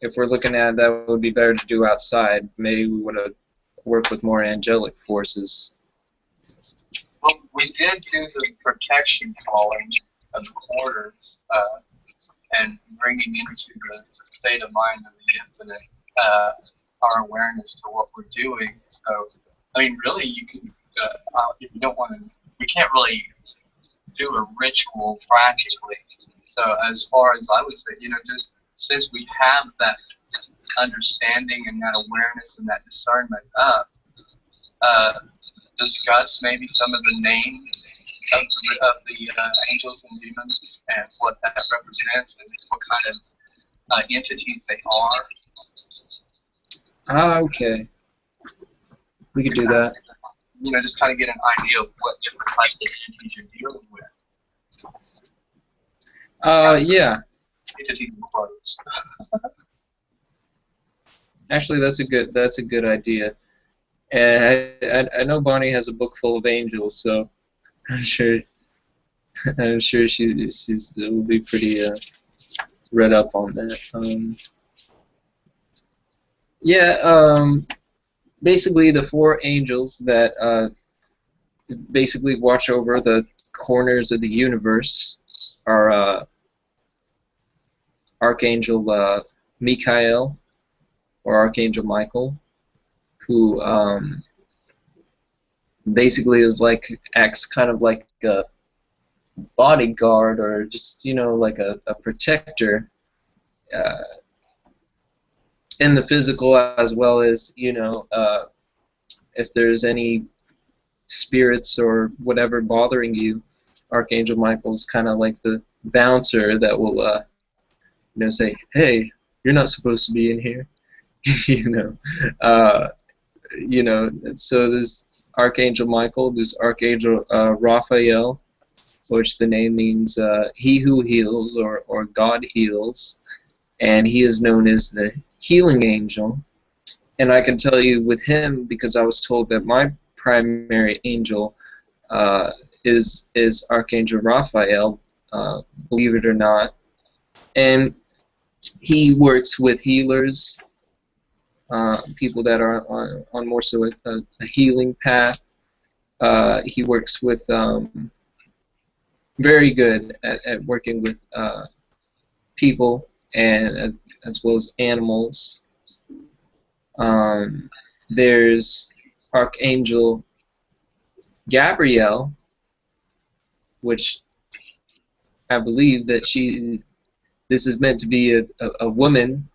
if we're looking at that, would be better to do outside. Maybe we want to work with more angelic forces. Well, we did do the protection calling of the quarters and bringing into the state of mind of the infinite our awareness to what we're doing. So, I mean, really, you can, if you don't want to, we can't really do a ritual practically. So, as far as I would say, you know, just since we have that understanding and that awareness and that discernment up, discuss maybe some of the names of the angels and demons and what that represents and what kind of entities they are. Ah, okay. We could do that. You know, just kind of get an idea of what different types of entities you're dealing with. Yeah. Entities and quotes. Actually, that's a good idea. And I know Bonnie has a book full of angels, so I'm sure she's will be pretty read up on that. Basically the four angels that basically watch over the corners of the universe are Archangel Michael or Archangel Michael, who basically acts kind of like a bodyguard or just like a protector in the physical, as well as if there's any spirits or whatever bothering you, Archangel Michael's kind of like the bouncer that will say, hey, you're not supposed to be in here. So there's Archangel Michael, there's Archangel Raphael, which the name means he who heals or God heals, and he is known as the healing angel. And I can tell you with him, because I was told that my primary angel is Archangel Raphael, believe it or not, and he works with healers, people that are on more so a healing path. He works with very good at working with people and as well as animals. There's Archangel Gabrielle, which I believe that this is meant to be a woman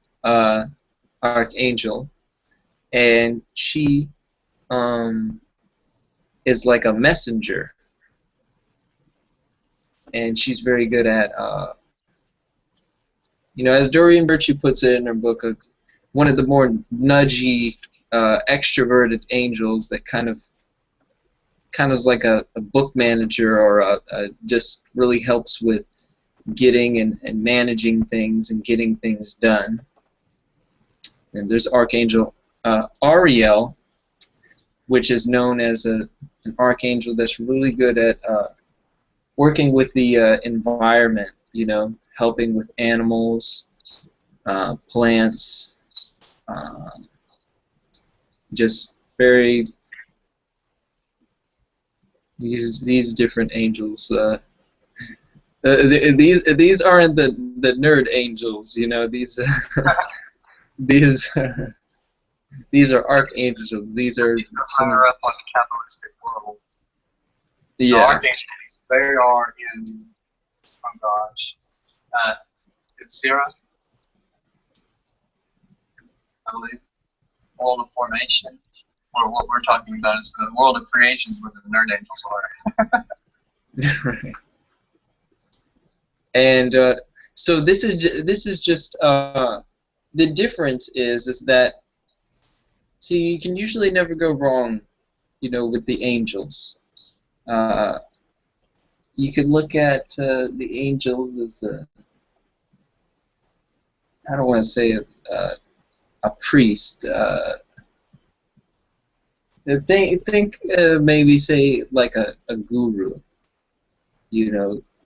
archangel, and she is like a messenger, and she's very good at as Doreen Virtue puts it in her book, one of the more nudgy, extroverted angels that kind of is like a book manager, or just really helps with getting and managing things and getting things done. And there's Archangel Ariel, which is known as an archangel that's really good at working with the environment, helping with animals, plants, just very these different angels. These aren't the nerd angels, these these are archangels. These are higher up on the capitalistic world. Yeah. The archangels, they are in, oh gosh, it's Sierra, I believe, world of formation. Or what we're talking about is the world of creations where the nerd angels are. Right. And so this is just the difference is that, see, you can usually never go wrong, with the angels. You could look at the angels as I don't want to say a priest. Think maybe say like a guru.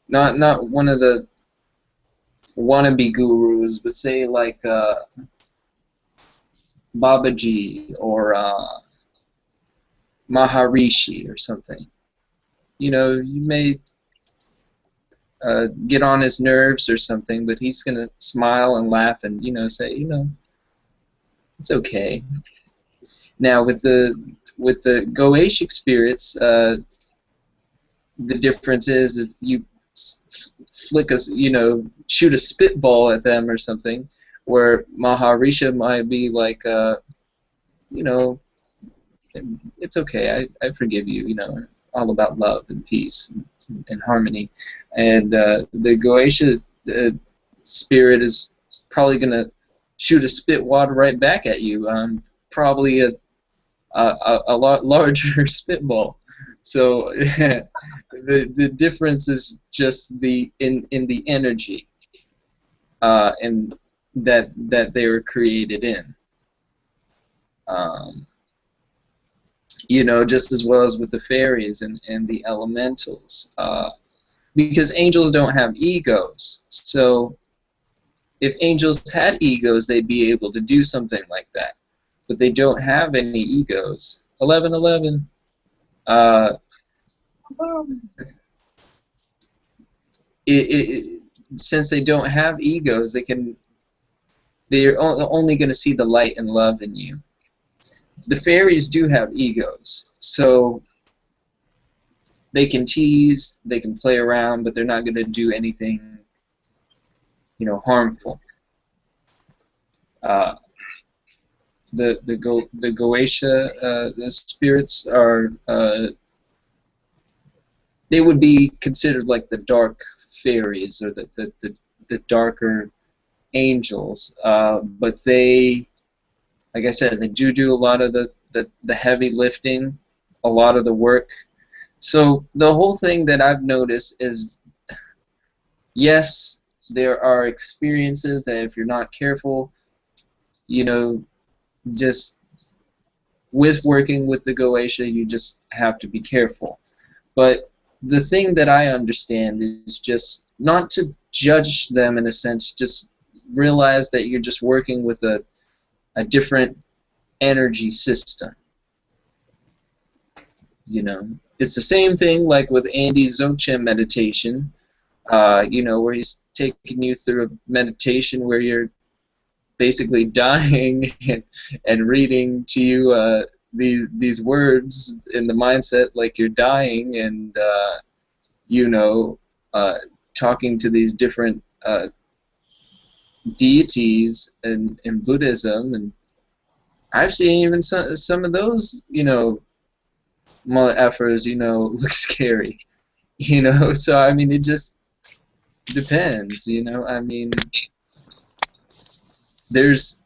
Not one of the wannabe gurus, but say like Babaji or Maharishi or something. You may get on his nerves or something, but he's gonna smile and laugh and say it's okay. Now with the Goetic spirits, the difference is if you flick shoot a spitball at them or something, where Maharisha might be like, it's okay, I forgive you, all about love and peace and harmony. And the Goetia spirit is probably going to shoot a spit water right back at you. Probably a lot larger spitball. So the difference is just in the energy and that they were created in. You know, just as well as with the fairies and the elementals. Because angels don't have egos. So if angels had egos, they'd be able to do something like that. But they don't have any egos. 1111. Since they don't have egos, they're only going to see the light and love in you. The fairies do have egos, so they can tease, they can play around, but they're not going to do anything, you know, harmful. The Goetia the spirits are they would be considered like the dark fairies or the darker angels, but they, like I said, they do a lot of the heavy lifting, a lot of the work. So the whole thing that I've noticed is, yes, there are experiences that if you're not careful, you know, just with working with the Goetia, you just have to be careful. But the thing that I understand is just not to judge them in a sense, just realize that you're just working with a different energy system. You know, it's the same thing like with Andy Dzogchen meditation, you know, where he's taking you through a meditation where you're basically dying and reading to you these words in the mindset like you're dying, and you know, talking to these different deities in Buddhism, and I've seen even some of those, you know, effers, you know, look scary, you know. So I mean, it just depends, you know. I mean, there's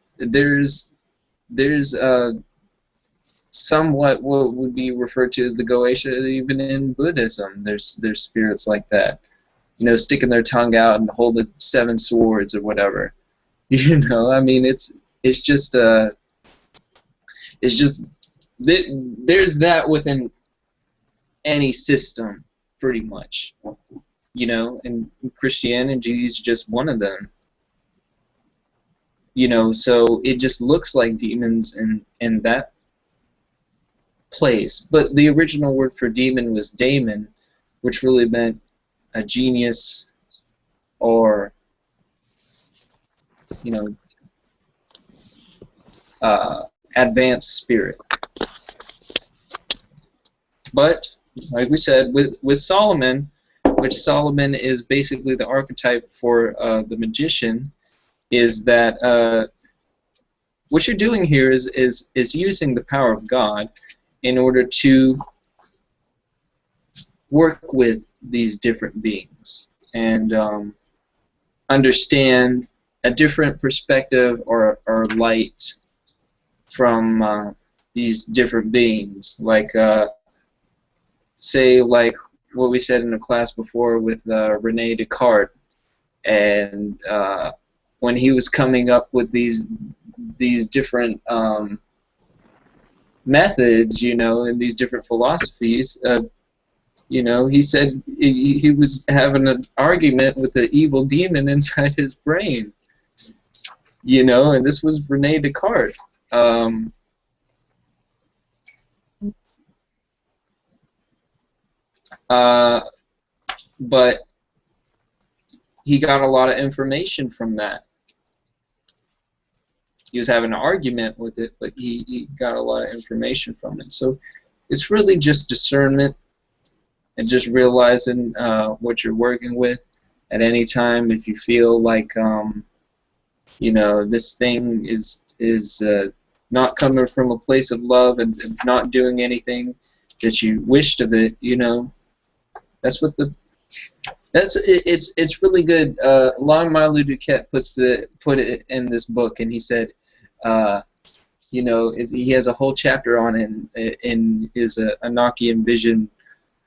somewhat what would be referred to as the Goetia even in Buddhism. There's spirits like that, you know, sticking their tongue out and holding 7 swords or whatever. You know, I mean, it's just there's that within any system, pretty much. You know, and Christianity is just one of them. You know, so it just looks like demons in that place. But the original word for demon was daemon, which really meant a genius or, you know, advanced spirit. But like we said, with Solomon, which Solomon is basically the archetype for the magician, is that what you're doing here is using the power of God in order to work with these different beings and understand a different perspective or light from these different beings. Like, say, like what we said in the class before with Rene Descartes, and when he was coming up with these different methods, you know, and these different philosophies, you know, he said he was having an argument with the evil demon inside his brain, you know, and this was Rene Descartes. But he got a lot of information from that. He was having an argument with it, but he got a lot of information from it. So it's really just discernment and just realizing what you're working with at any time. If you feel like you know, this thing is not coming from a place of love and not doing anything that you wished of it, you know, that's what it's really good. Long Malu Duquette put it in this book, and he said, You know, he has a whole chapter on it in his Enochian Vision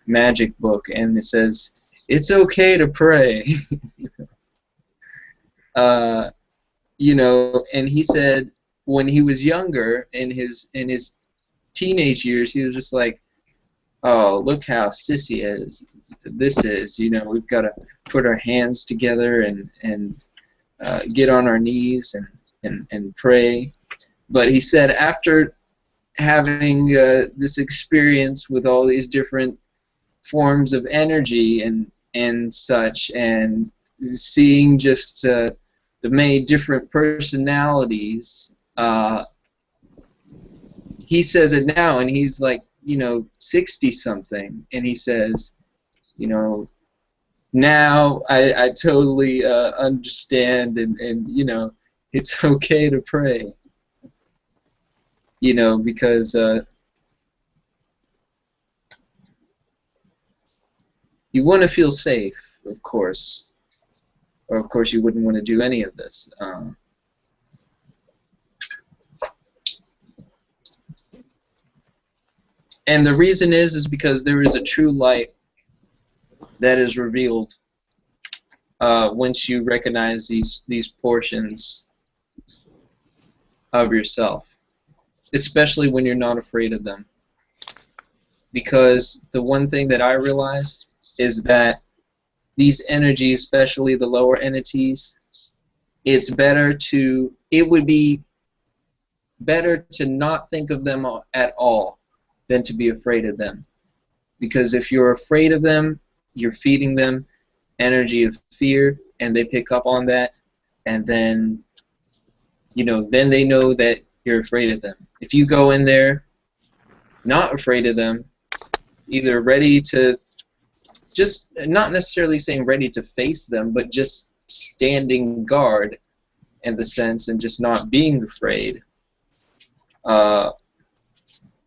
Magick book, and it says it's okay to pray. You know, and he said when he was younger, in his teenage years, he was just like, oh, look how sissy this is. You know, we've got to put our hands together and get on our knees and pray. But he said after having this experience with all these different forms of energy and such, and seeing just the many different personalities, he says it now, and he's like, you know, 60-something, and he says, you know, now I totally understand, and you know, it's okay to pray. You know, because you want to feel safe, of course, or of course you wouldn't want to do any of this. And the reason is because there is a true light that is revealed once you recognize these portions of yourself, especially when you're not afraid of them. Because the one thing that I realized is that these energies, especially the lower entities, it would be better to not think of them at all than to be afraid of them. Because if you're afraid of them, you're feeding them energy of fear, and they pick up on that, and then, you know, then they know that you're afraid of them. If you go in there not afraid of them, either ready to, just not necessarily saying ready to face them, but just standing guard in the sense, and just not being afraid,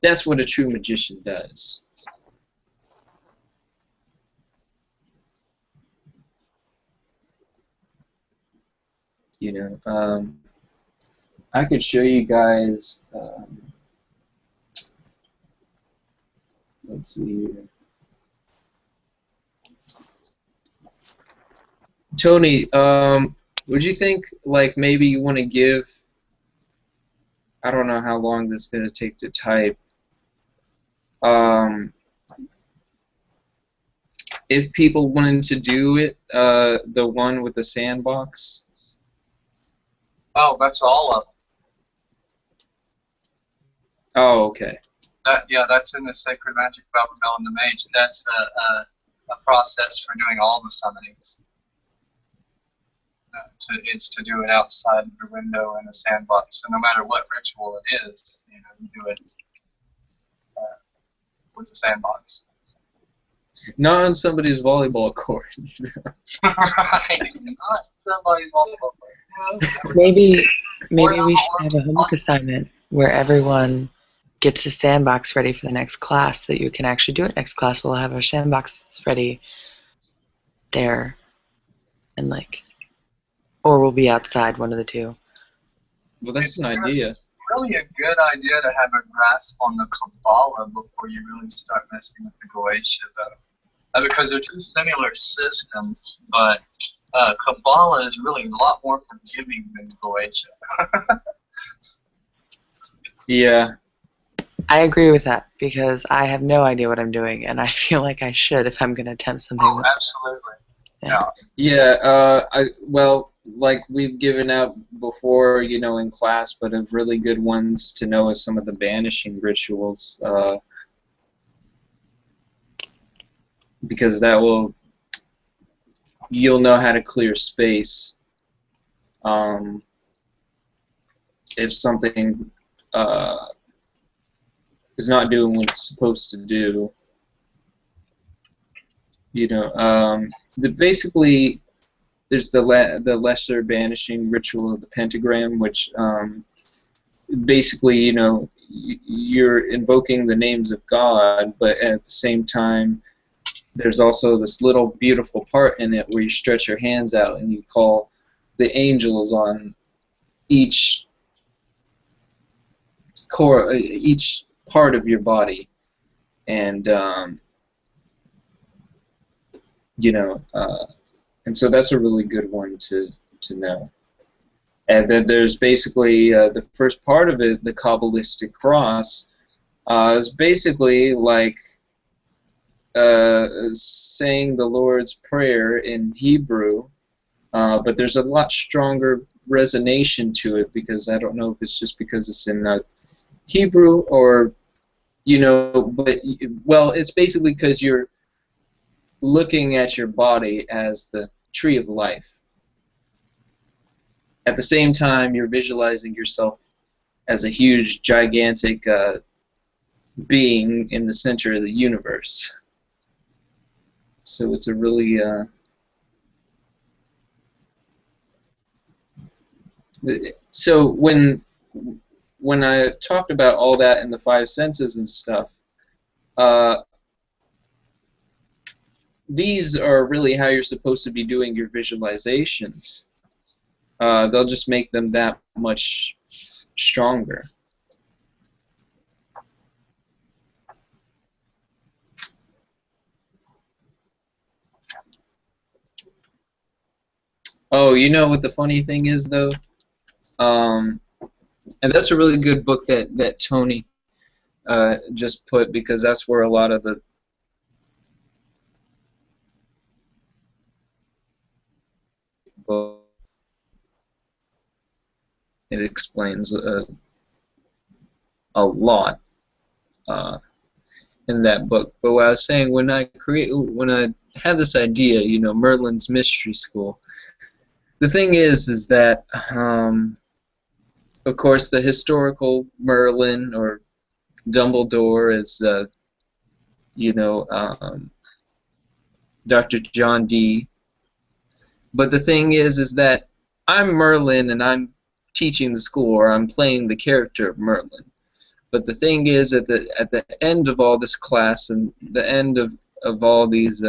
that's what a true magician does. You know, I could show you guys, let's see here. Tony, would you think, like, maybe you want to give, I don't know how long this is going to take to type, if people wanted to do it, the one with the sandbox? Oh, that's all of them. Oh, okay. Yeah, that's in the Sacred Magic about Rebel and the Mage. That's a process for doing all the summonings. It's to do it outside of your window in a sandbox. So no matter what ritual it is, you know, you do it with the sandbox. Not on somebody's volleyball court. Right. Not somebody's volleyball court. Maybe we should have a homework assignment where everyone gets a sandbox ready for the next class, so that you can actually do it next class. We'll have our sandboxes ready there, and like, or we'll be outside, one of the two. Well, that's an idea. It's really a good idea to have a grasp on the Kabbalah before you really start messing with the Goetia, though. Because they're two similar systems, but Kabbalah is really a lot more forgiving than Goetia. Yeah. I agree with that, because I have no idea what I'm doing, and I feel like I should if I'm going to attempt something. Oh, absolutely. Yeah. Yeah, well, like we've given out before, you know, in class, but a really good ones to know is some of the banishing rituals, because that will, you'll know how to clear space if something is not doing what it's supposed to do. You know, basically, there's the lesser banishing ritual of the pentagram, which basically, you know, you're invoking the names of God, but at the same time, there's also this little beautiful part in it where you stretch your hands out and you call the angels on each core, each part of your body, and you know, and so that's a really good one to know. And then there's basically the first part of it, the Kabbalistic cross, is basically like saying the Lord's Prayer in Hebrew, but there's a lot stronger resonation to it, because I don't know if it's just because it's in Hebrew or, you know, but, well, it's basically because you're looking at your body as the tree of life. At the same time, you're visualizing yourself as a huge, gigantic being in the center of the universe. So it's a really so when I talked about all that in the five senses and stuff, these are really how you're supposed to be doing your visualizations. They'll just make them that much stronger. Oh, you know what the funny thing is, though? And that's a really good book that Tony just put, because that's where a lot of the book, it explains a lot in that book. But what I was saying, when I had this idea, you know, Merlin's Mystery School, the thing is that of course the historical Merlin or Dumbledore is you know, Dr. John Dee. But the thing is that I'm Merlin and I'm teaching the school, or I'm playing the character of Merlin. But the thing is, at the end of all this class and the end of all these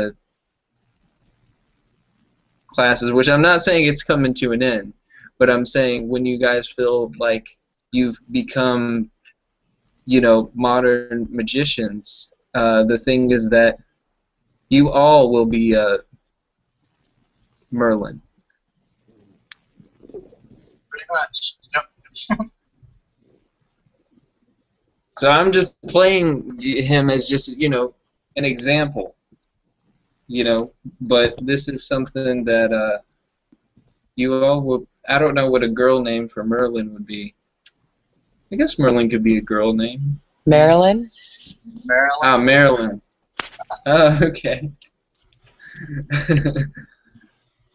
classes, which I'm not saying it's coming to an end, but I'm saying when you guys feel like you've become, you know, modern magicians, the thing is that you all will be Merlin. Pretty much. Yep. So I'm just playing him as just, you know, an example, you know, but this is something that you all will. I don't know what a girl name for Merlin would be. I guess Merlin could be a girl name. Marilyn? Maryland. Ah, Marilyn. Oh, okay.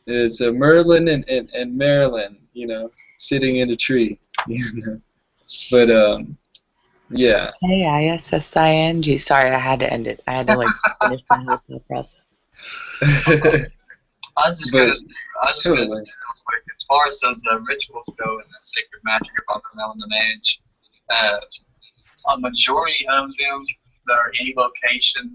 It's a Merlin and Marilyn, you know, sitting in a tree, you know. But yeah. K-I-S-S-I-N-G. Sorry, I had to end it. I had to, like, finish my whole thought process. I was just gonna say totally. real quick, as far as those rituals go in the sacred magic or Affirmations, the mage, a majority of them that are evocations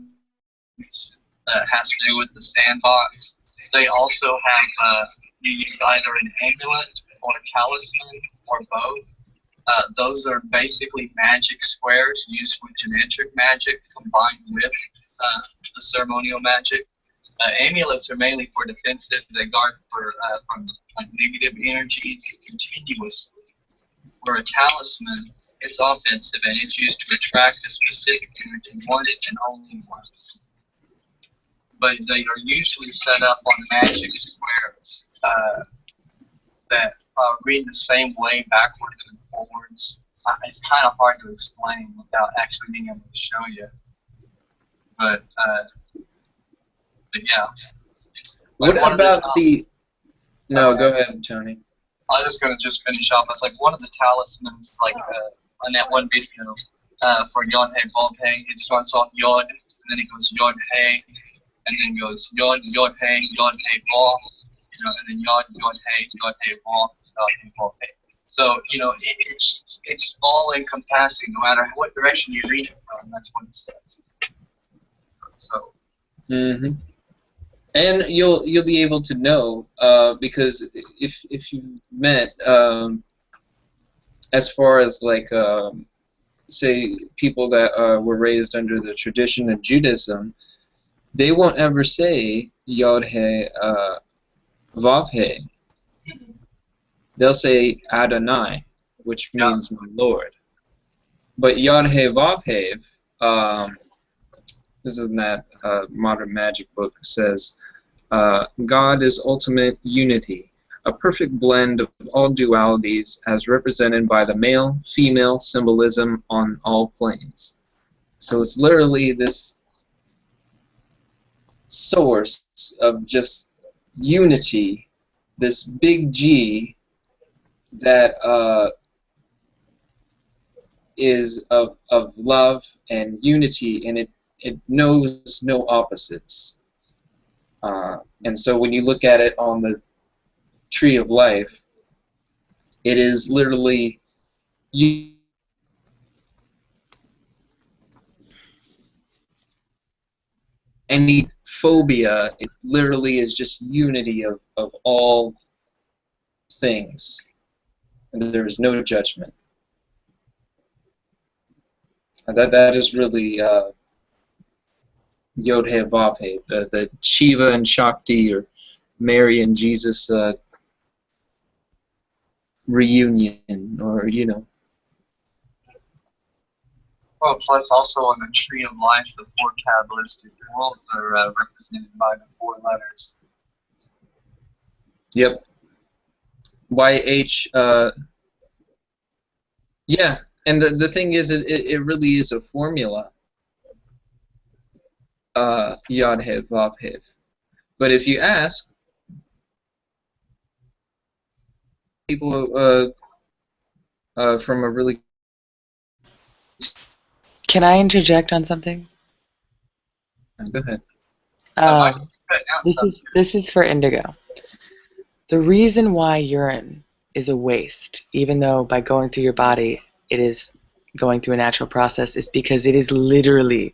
that has to do with the sandbox, they also have you use either an amulet or a talisman or both. Those are basically magic squares used with genetic magic combined with the ceremonial magic. Amulets are mainly for defensive. They guard from like, negative energies continuously. Where a talisman, it's offensive and it's used to attract a specific energy once and only once. But they are usually set up on magic squares that read the same way backwards and forwards. It's kind of hard to explain without actually being able to show you. But yeah. What Like about the? No, go ahead, Tony. I was going to just finish off. I was like, one of the talismans, like on that one video for Yod Hey Bob Hey, it starts off Yod, and then it goes Yod Hey, and then goes Yod Hey Bob, you know, and then Yod Hey Bob, Yod Hey Bob Hey. So you know, it's all encompassing. No matter what direction you read it from, that's what it says. So. Mm-hmm. And you'll be able to know because if you've met as far as like say people that were raised under the tradition of Judaism, they won't ever say Yod He Vav He. They'll say Adonai, which means my Lord. But Yod He Vav He, this is in that modern magic book, says God is ultimate unity, a perfect blend of all dualities as represented by the male-female symbolism on all planes. So it's literally this source of just unity, this big G that is of love and unity, and it knows no opposites. And so when you look at it on the tree of life, it is literally any phobia. It literally is just unity of all things, and there is no judgment. And that is really Yod He Vav He, the Shiva and Shakti, or Mary and Jesus reunion, or Well, plus also on the tree of life, the 4 Kabbalistic worlds are represented by the 4 letters. Yep. YH. Yeah, and the thing is, it really is a formula. Yod He Vav He. But if you ask people from a really Can I interject on something? go ahead. This is for Indigo. The reason why urine is a waste, even though by going through your body it is going through a natural process, is because it is literally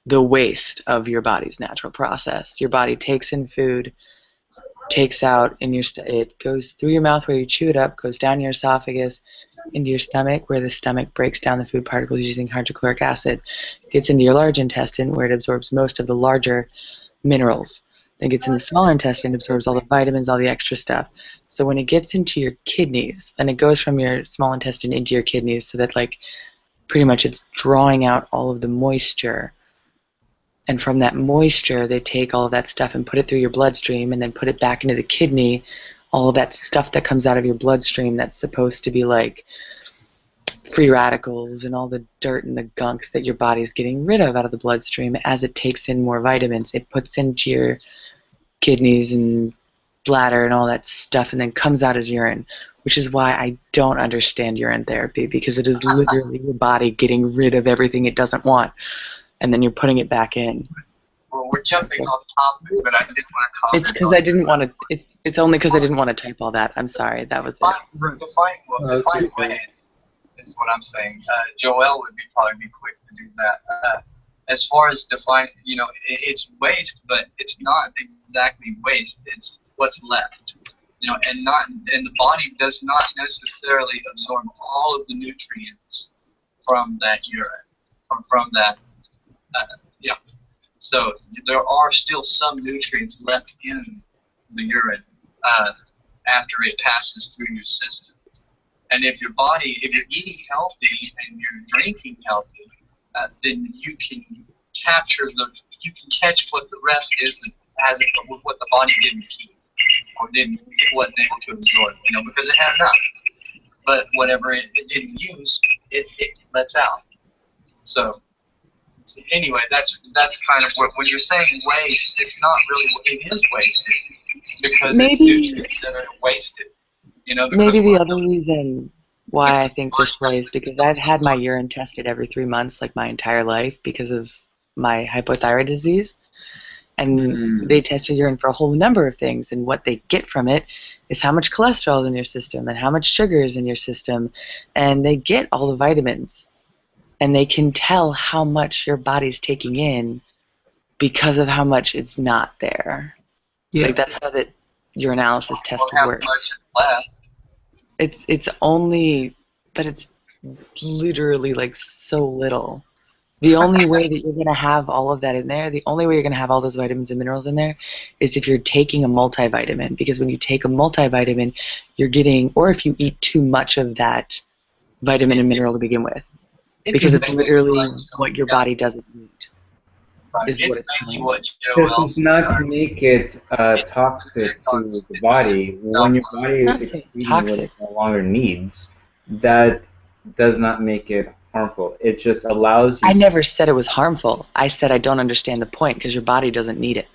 the waste of your body's natural process. Your body takes in food, takes out in your it goes through your mouth where you chew it up, goes down your esophagus, into your stomach where the stomach breaks down the food particles using hydrochloric acid, gets into your large intestine where it absorbs most of the larger minerals. Then gets in the small intestine, absorbs all the vitamins, all the extra stuff. So when it gets into your kidneys, and it goes from your small intestine into your kidneys, so that like pretty much it's drawing out all of the moisture. And from that moisture, they take all of that stuff and put it through your bloodstream and then put it back into the kidney. All of that stuff that comes out of your bloodstream that's supposed to be like free radicals and all the dirt and the gunk that your body's getting rid of out of the bloodstream, as it takes in more vitamins, it puts into your kidneys and bladder and all that stuff and then comes out as urine, which is why I don't understand urine therapy, because it is literally your body getting rid of everything it doesn't want and then you're putting it back in. Well, we're jumping off topic, but I did want to comment. It's because I didn't want to. It's only because I didn't want to type all that. I'm sorry. That was it. Define ways is what I'm saying. Joel would probably be quick to do that. As far as define, it's waste, but it's not exactly waste. It's what's left. And the body does not necessarily absorb all of the nutrients from that urine, from that. So there are still some nutrients left in the urine after it passes through your system. And if you're eating healthy and you're drinking healthy, then you can catch what the rest isn't, what the body didn't keep or wasn't able to absorb, because it had enough. But whatever it didn't use, it lets out. So anyway, that's kind of when you're saying waste, it's not really, it is wasted because it's nutrients that are wasted. Maybe the other reason why I think this way is because I've had my urine tested every 3 months, like my entire life, because of my hypothyroid disease. And they test your urine for a whole number of things, and what they get from it is how much cholesterol is in your system and how much sugar is in your system, and they get all the vitamins. And they can tell how much your body's taking in because of how much it's not there. Yeah. Like that's how that urinalysis test works. It's only, but literally like so little. The only way that you're going to have all of that in there, the only way you're going to have all those vitamins and minerals in there is if you're taking a multivitamin. Because when you take a multivitamin, you're getting, or if you eat too much of that vitamin and mineral to begin with. Because it's literally what your body doesn't need. Is what it's mainly telling what This Joel is not to make it toxic to the body. When your body Not is to say excreting what toxic. it no longer needs, that does not make it harmful. It just allows you. I never said it was harmful. I said I don't understand the point because your body doesn't need it.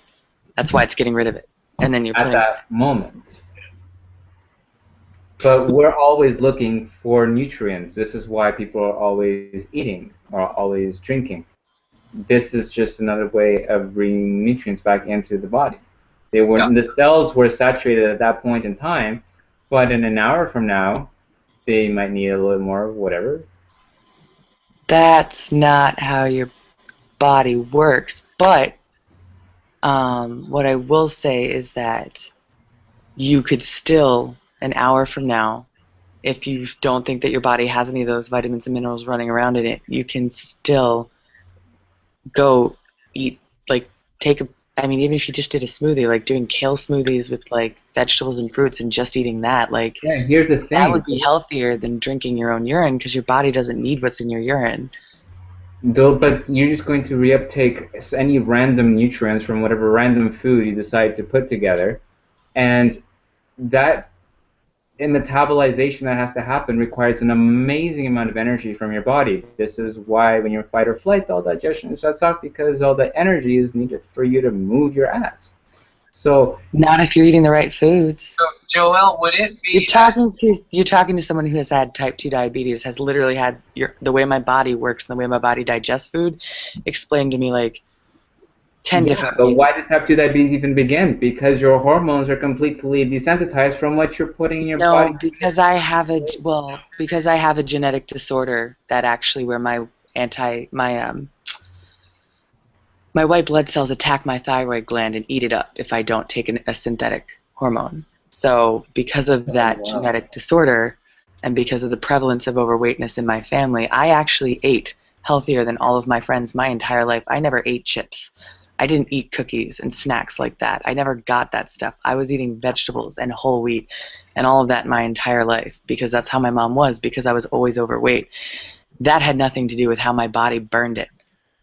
That's why it's getting rid of it. And then you're At putting that moment. But we're always looking for nutrients. This is why people are always eating or always drinking. This is just another way of bringing nutrients back into the body. The cells were saturated at that point in time, but in an hour from now, they might need a little more of whatever. That's not how your body works. But what I will say is that you could still, an hour from now, if you don't think that your body has any of those vitamins and minerals running around in it, you can still go eat, like, I mean, even if you just did a smoothie, like doing kale smoothies with, like, vegetables and fruits and just eating that, like, Yeah, here's the that thing. would be healthier than drinking your own urine because your body doesn't need what's in your urine. Though, but you're just going to reuptake any random nutrients from whatever random food you decide to put together, and that metabolization that has to happen requires an amazing amount of energy from your body. This is why when you're fight or flight, all digestion shuts off because all the energy is needed for you to move your ass. So Not if you're eating the right foods. So, Joel, would it be You're talking to someone who has had type 2 diabetes, has literally had the way my body works and the way my body digests food explained to me like 10 different but ways. why does type 2 diabetes even begin? Because your hormones are completely desensitized from what you're putting in your body. No, because I have a genetic disorder that actually where my white blood cells attack my thyroid gland and eat it up if I don't take a synthetic hormone. So because of that genetic disorder and because of the prevalence of overweightness in my family, I actually ate healthier than all of my friends my entire life. I never ate chips. I didn't eat cookies and snacks like that. I never got that stuff. I was eating vegetables and whole wheat and all of that my entire life because that's how my mom was, because I was always overweight. That had nothing to do with how my body burned it.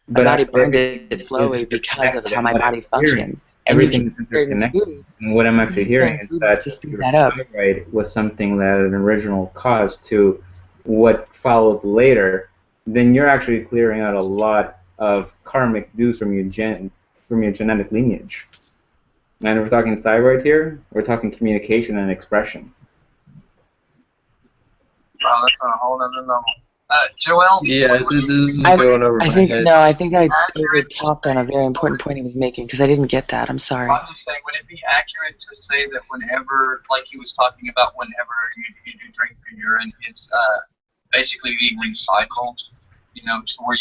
My body burned it slowly because of how my body functioned. Everything is interconnected. And what I'm actually hearing is that to speed your that up. thyroid was something that had an original cause to what followed later. Then you're actually clearing out a lot of karmic dues from your genetic lineage. And we're talking thyroid here. We're talking communication and expression. Wow, that's on a whole other level. Joel, Yeah, this is going over my head. I think I over-talked on a very important point he was making because I didn't get that. I'm sorry. I'm just saying, would it be accurate to say that whenever, like he was talking about, whenever you do drink your urine, it's basically being recycled, you know, to where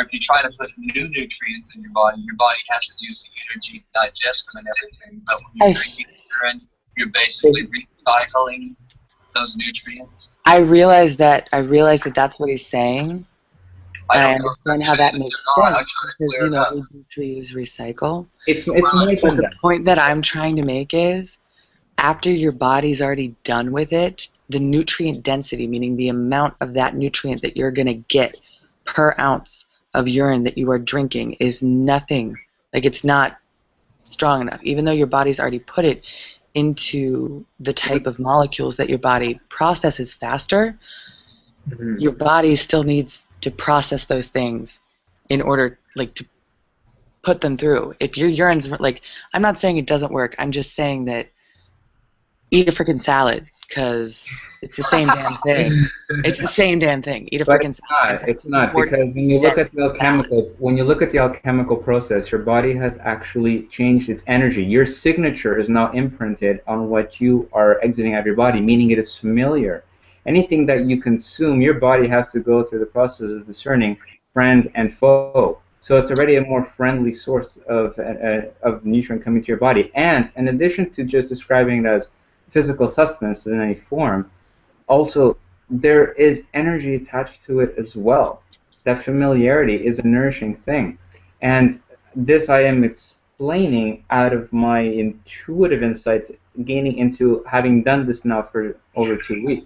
if you try to put new nutrients in your body has to use the energy to digest them and everything. But when you're drinking urine, you're basically recycling those nutrients. I realize that that's what he's saying. I understand how that makes sense because we do trees recycle. It's more but the point that I'm trying to make is after your body's already done with it, the nutrient density, meaning the amount of that nutrient that you're going to get per ounce of urine that you are drinking is nothing. Like it's not strong enough. Even though your body's already put it into the type of molecules that your body processes faster, your body still needs to process those things in order to put them through. If your urine's I'm not saying it doesn't work. I'm just saying that eat a freaking salad because it's the same damn thing. It's the same damn thing. Eat a freaking salad. It's not because when you look at the alchemical process, your body has actually changed its energy. Your signature is now imprinted on what you are exiting out of your body, meaning it is familiar. Anything that you consume, your body has to go through the process of discerning friend and foe. So it's already a more friendly source of nutrient coming to your body. And in addition to just describing it as physical substance in any form, also there is energy attached to it as well. That familiarity is a nourishing thing. And this I am explaining out of my intuitive insights, gaining into having done this now for over 2 weeks.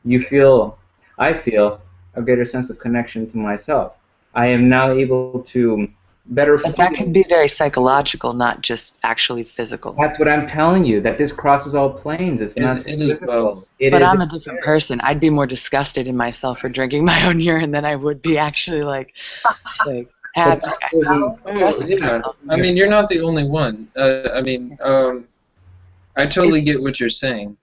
You feel, I feel, a greater sense of connection to myself. I am now able to better But that feel. could be very psychological, not just actually physical. That's what I'm telling you, that this crosses all planes. It's not It is physical. both. It But is I'm a different person. I'd be more disgusted in myself for drinking my own urine than I would be actually like happy. Oh, yeah. I mean, you're not the only one. I mean, I totally get what you're saying.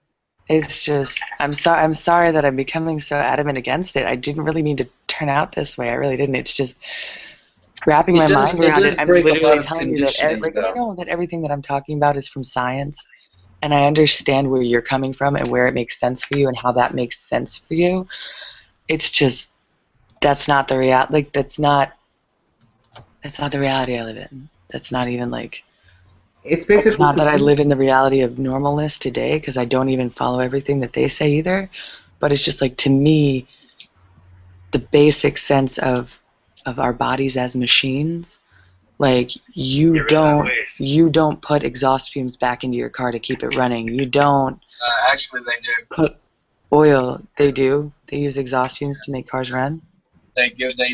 It's just I'm sorry that I'm becoming so adamant against it. I didn't really mean to turn out this way. I really didn't. It's just wrapping my mind It around does it. I'm break a literally lot of telling you that conditioning, I though. know that everything that I'm talking about is from science, and I understand where you're coming from and where it makes sense for you and how that makes sense for you. It's just that's not the reality. Like that's not the reality I live in. That's not even like. It's It's basically not that I live in the reality of normalness today because I don't even follow everything that they say either. But it's just like to me, the basic sense of our bodies as machines. Like you don't put exhaust fumes back into your car to keep it running. You don't Actually, they do. put oil. They do. They use exhaust fumes to make cars run. They use That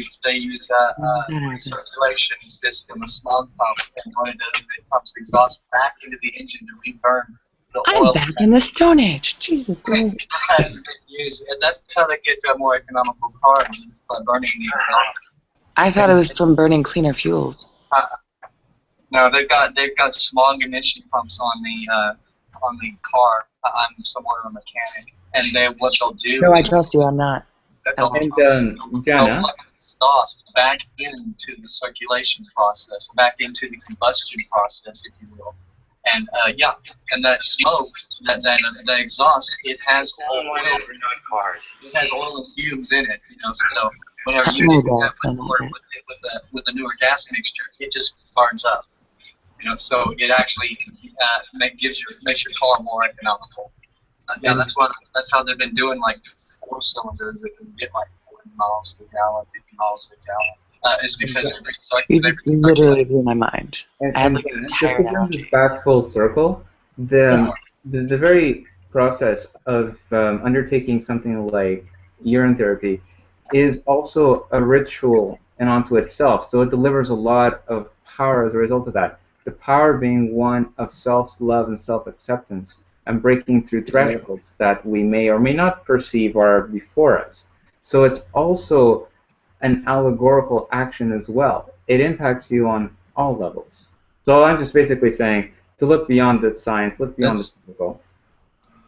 happens. circulation system, a smog pump, and what it does is it pumps exhaust back into the engine to reburn the I'm oil back in the Stone Age. Jesus Christ. that has been used, and that's how they get to more economical cars is by burning the exhaust. I thought it was from burning cleaner fuels. No, they've got smog emission pumps on the car. I'm somewhat of a mechanic, and what they'll do No, I is trust you. I'm not. they'll And Jana, plug exhaust back into the circulation process, back into the combustion process, if you will. And and that smoke, that exhaust, it has oil. It has oil and fumes in it, So whenever you do that with the newer gas mixture, it just burns up. So it actually makes your car more economical. That's how they've been doing like 4 cylinders that can get like 40 miles per gallon, 50 miles per gallon. Is because You literally blew my mind. and, I had and like an just entire to bring analogy. this back full circle, the very process of undertaking something like urine therapy is also a ritual and unto itself. So it delivers a lot of power as a result of that. The power being one of self-love and self-acceptance and breaking through thresholds that we may or may not perceive are before us. So it's also an allegorical action as well. It impacts you on all levels. So I'm just basically saying to look beyond the science, look beyond the physical.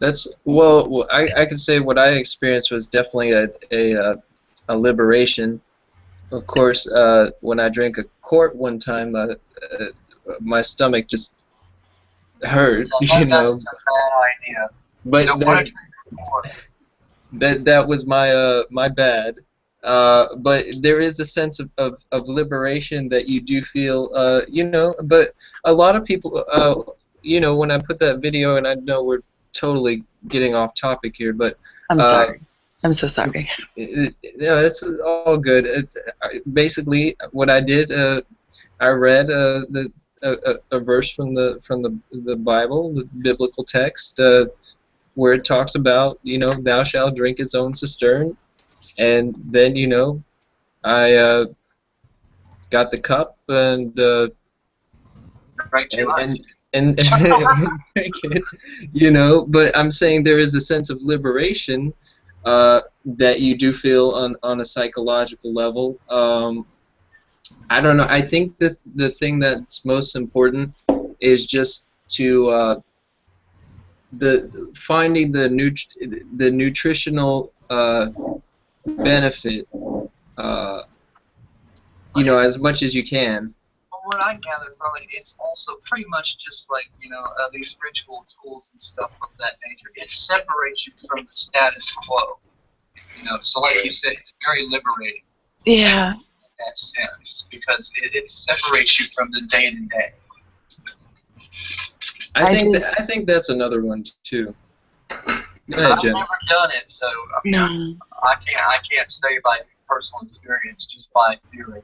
I could say what I experienced was definitely a liberation. Of course, when I drank a quart one time, my stomach just hurt, That's a bad idea. But that was my bad. But there is a sense of liberation that you do feel, But a lot of people, when I put that video, and I know we're totally getting off topic here, but I'm sorry. I'm so sorry. It's all good. Basically, what I did, I read a verse from the Bible, the biblical text, where it talks about, thou shalt drink his own cistern, and then, I got the cup and but I'm saying there is a sense of liberation that you do feel on a psychological level. I don't know. I think that the thing that's most important is just to finding the nutritional benefit, as much as you can. What I gather from it, it's also pretty much just like, these ritual tools and stuff of that nature. It separates you from the status quo. So like you said, it's very liberating. Yeah. In that sense, because it separates you from the day to day. I think that's another one too. Go ahead, I've Jen. never done it, so I mean, No. I can't say by personal experience, just by theory.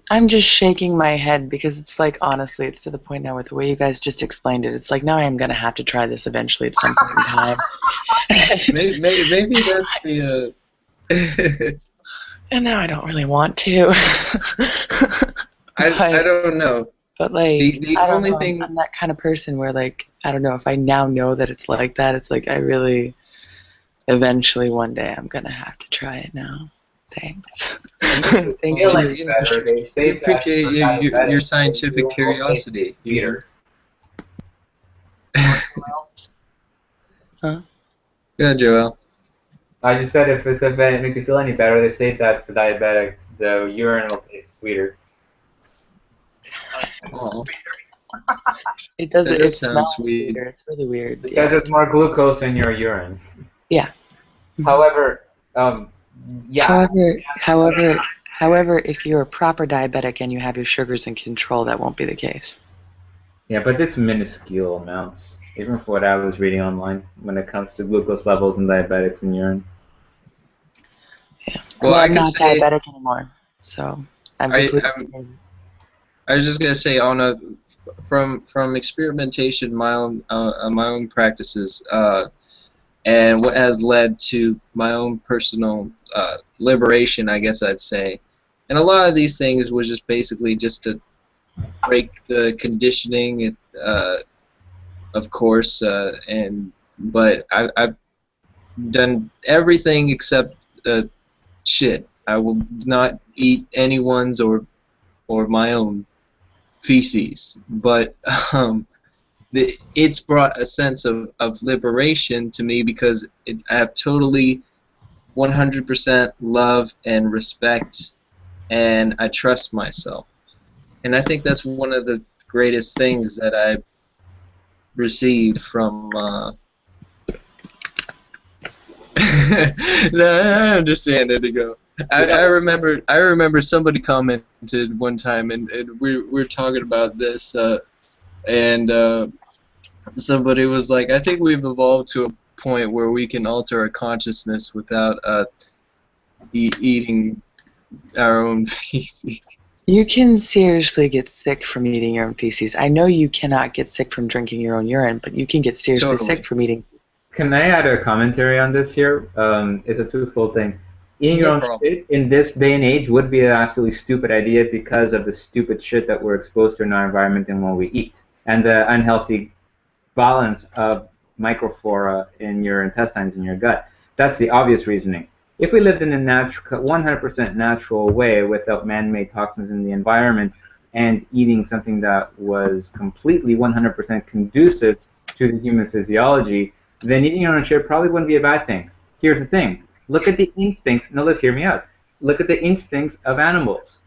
I'm just shaking my head because it's like, honestly, it's to the point now with the way you guys just explained it. It's like, now I am going to have to try this eventually at some point in time. Maybe that's the. And now I don't really want to. I don't know. But like, The I don't only know, thing. I'm that kind of person where like, I don't know, if I now know that it's like that, it's like I really, eventually one day I'm going to have to try it now. Thanks. Thanks Feel to any you. better, they We say that appreciate for your diabetics, scientific urine will make curiosity. sweeter. Huh? Yeah, Joel. I just said if it makes you feel any better, they say that for diabetics, the urine will taste sweeter. Oh, It does. that It does sound smells sweet. weird. It's really weird. Because Yeah. there's more glucose in your urine. Yeah. However, yeah. However, if you're a proper diabetic and you have your sugars in control, that won't be the case. Yeah, but it's minuscule amounts, even for what I was reading online when it comes to glucose levels in diabetics in urine. Yeah. Well, I I'm can not say diabetic anymore, so I'm completely. I was just gonna say from experimentation, my own practices, and what has led to my own personal liberation, I guess I'd say. And a lot of these things was just basically just to break the conditioning, of course, but I've done everything except shit. I will not eat anyone's or my own feces, but it's brought a sense of liberation to me because I have totally 100% love and respect, and I trust myself. And I think that's one of the greatest things that I received from. I understand it to go. I remember somebody commented one time, and we were talking about this, and somebody was like, I think we've evolved to a point where we can alter our consciousness without eating our own feces. You can seriously get sick from eating your own feces. I know you cannot get sick from drinking your own urine, but you can get seriously Totally. sick from eating. Can I add a commentary on this here? It's a twofold thing. Eating your No own problem. shit in this day and age would be an absolutely stupid idea because of the stupid shit that we're exposed to in our environment and when we eat, and the unhealthy balance of microflora in your intestines and your gut. That's the obvious reasoning. If we lived in a 100% natural way without man-made toxins in the environment and eating something that was completely 100% conducive to the human physiology, then eating your own shit probably wouldn't be a bad thing. Here's the thing. Look at the instincts. No, let's hear me out. Look at the instincts of animals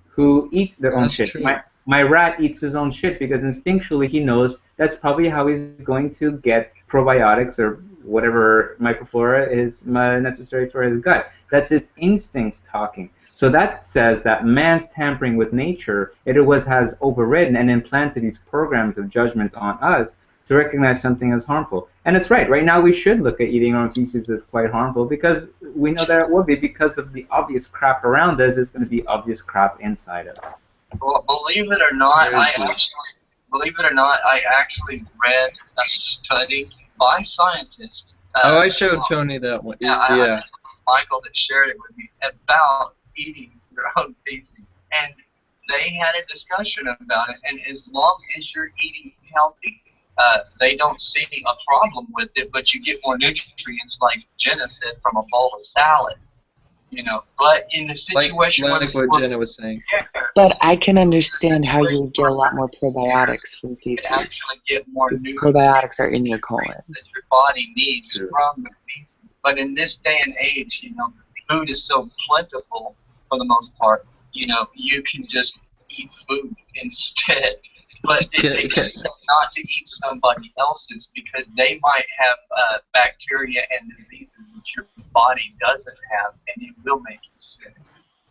who eat their own That's shit. true. My rat eats his own shit because instinctually he knows that's probably how he's going to get probiotics or whatever microflora is necessary for his gut. That's his instincts talking. So that says that man's tampering with nature, has overridden and implanted these programs of judgment on us to recognize something as harmful. And it's right. Right now we should look at eating our own feces as quite harmful because we know that it will be because of the obvious crap around us. It's going to be obvious crap inside us. Well, believe it or not, Very true. I actually read a study by scientists. I showed Tony that one. Yeah, I Yeah. think it was Michael that shared it with me about eating your own feces, and they had a discussion about it. And as long as you're eating healthy, they don't see a problem with it, but you get more nutrients, like Jenna said, from a bowl of salad. But in the situation Like what Jenna was saying. But I can understand how you would get a lot more probiotics from You feces. can actually get more nutrients Probiotics are in your colon. that your body needs True. from the feces. But in this day and age, food is so plentiful for the most part. You can just eat food instead. But they just say not to eat somebody else's because they might have bacteria and diseases that your body doesn't have, and it will make you sick.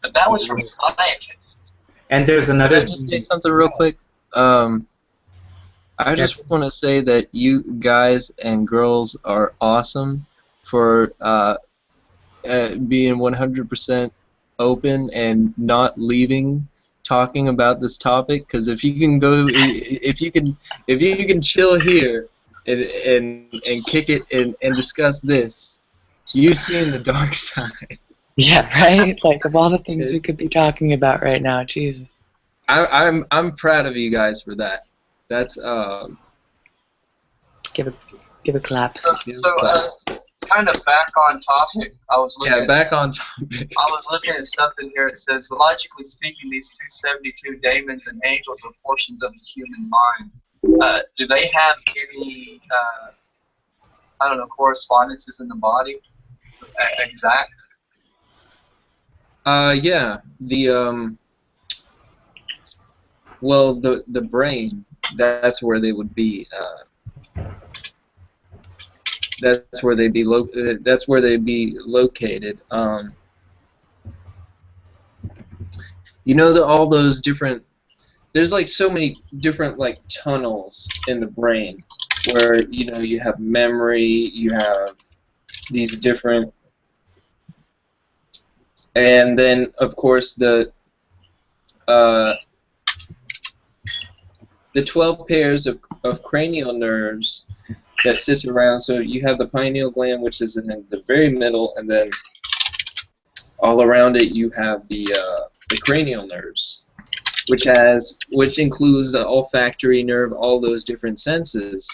But that was from scientists. And there's Can another. I just say something real quick? I just want to say that you guys and girls are awesome for being 100% open and not leaving talking about this topic. Because if you can go, if you can chill here and kick it and discuss this, you've seen the dark side. Yeah, right? Like, of all the things we could be talking about right now, Jesus. I'm proud of you guys for that. That's Give a clap. So, kind of back on topic. I was looking. Yeah, back on topic. I was looking at something here. It says, logically speaking, these 272 daemons and angels are portions of the human mind. Do they have any, I don't know, correspondences in the body? Exact? Yeah. Well, the brain. That's where they would be. That's where they'd be located. You know, all those different. There's like so many different like tunnels in the brain, where you have memory, you have these different, and then of course the 12 pairs of cranial nerves that sits around. So you have the pineal gland, which is in the very middle, and then all around it you have the cranial nerves, which includes the olfactory nerve, all those different senses.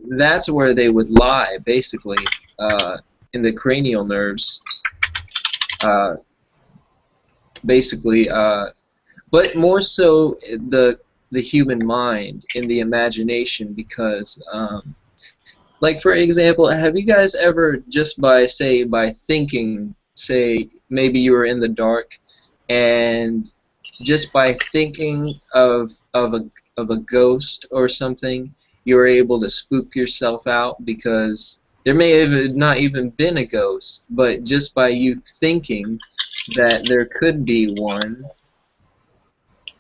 That's where they would lie, basically, in the cranial nerves. Basically, but more so the human mind, in the imagination, because like, for example, have you guys ever, just by thinking, say maybe you were in the dark, and just by thinking of a ghost or something, you were able to spook yourself out, because there may have not even been a ghost, but just by you thinking that there could be one,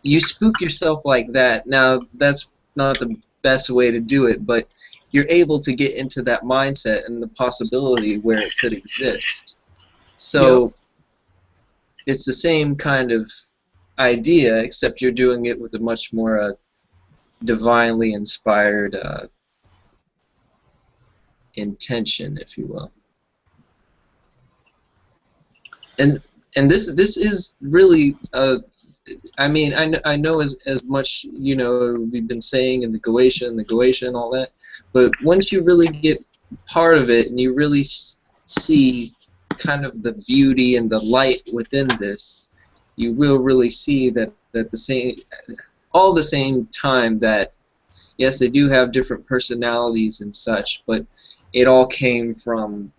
you spook yourself like that. Now, that's not the best way to do it, but you're able to get into that mindset and the possibility where it could exist. So, yep. It's the same kind of idea, except you're doing it with a much more divinely inspired intention, if you will. And this is really I mean, I know as much, we've been saying in the Goetia and all that, but once you really get part of it and you really see kind of the beauty and the light within this, you will really see that all the same time that, yes, they do have different personalities and such, but it all came from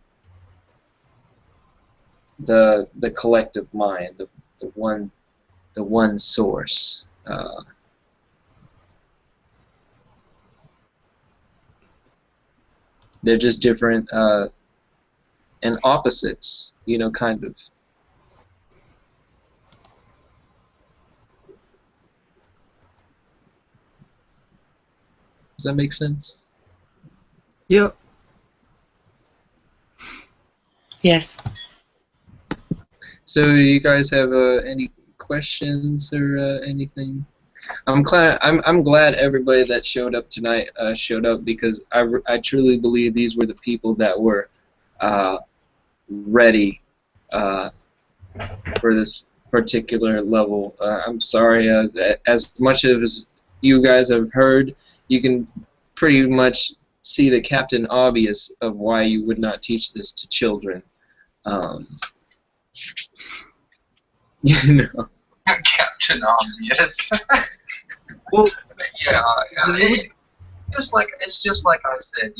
the collective mind, the one source. They're just different and opposites, kind of. Does that make sense? Yep. Yes. So you guys have any questions or anything? I'm glad everybody that showed up tonight showed up, because I truly believe these were the people that were ready for this particular level. I'm sorry, as much as you guys have heard, you can pretty much see the Captain Obvious of why you would not teach this to children. Captain Obvious. Well, yeah. It's just like I said.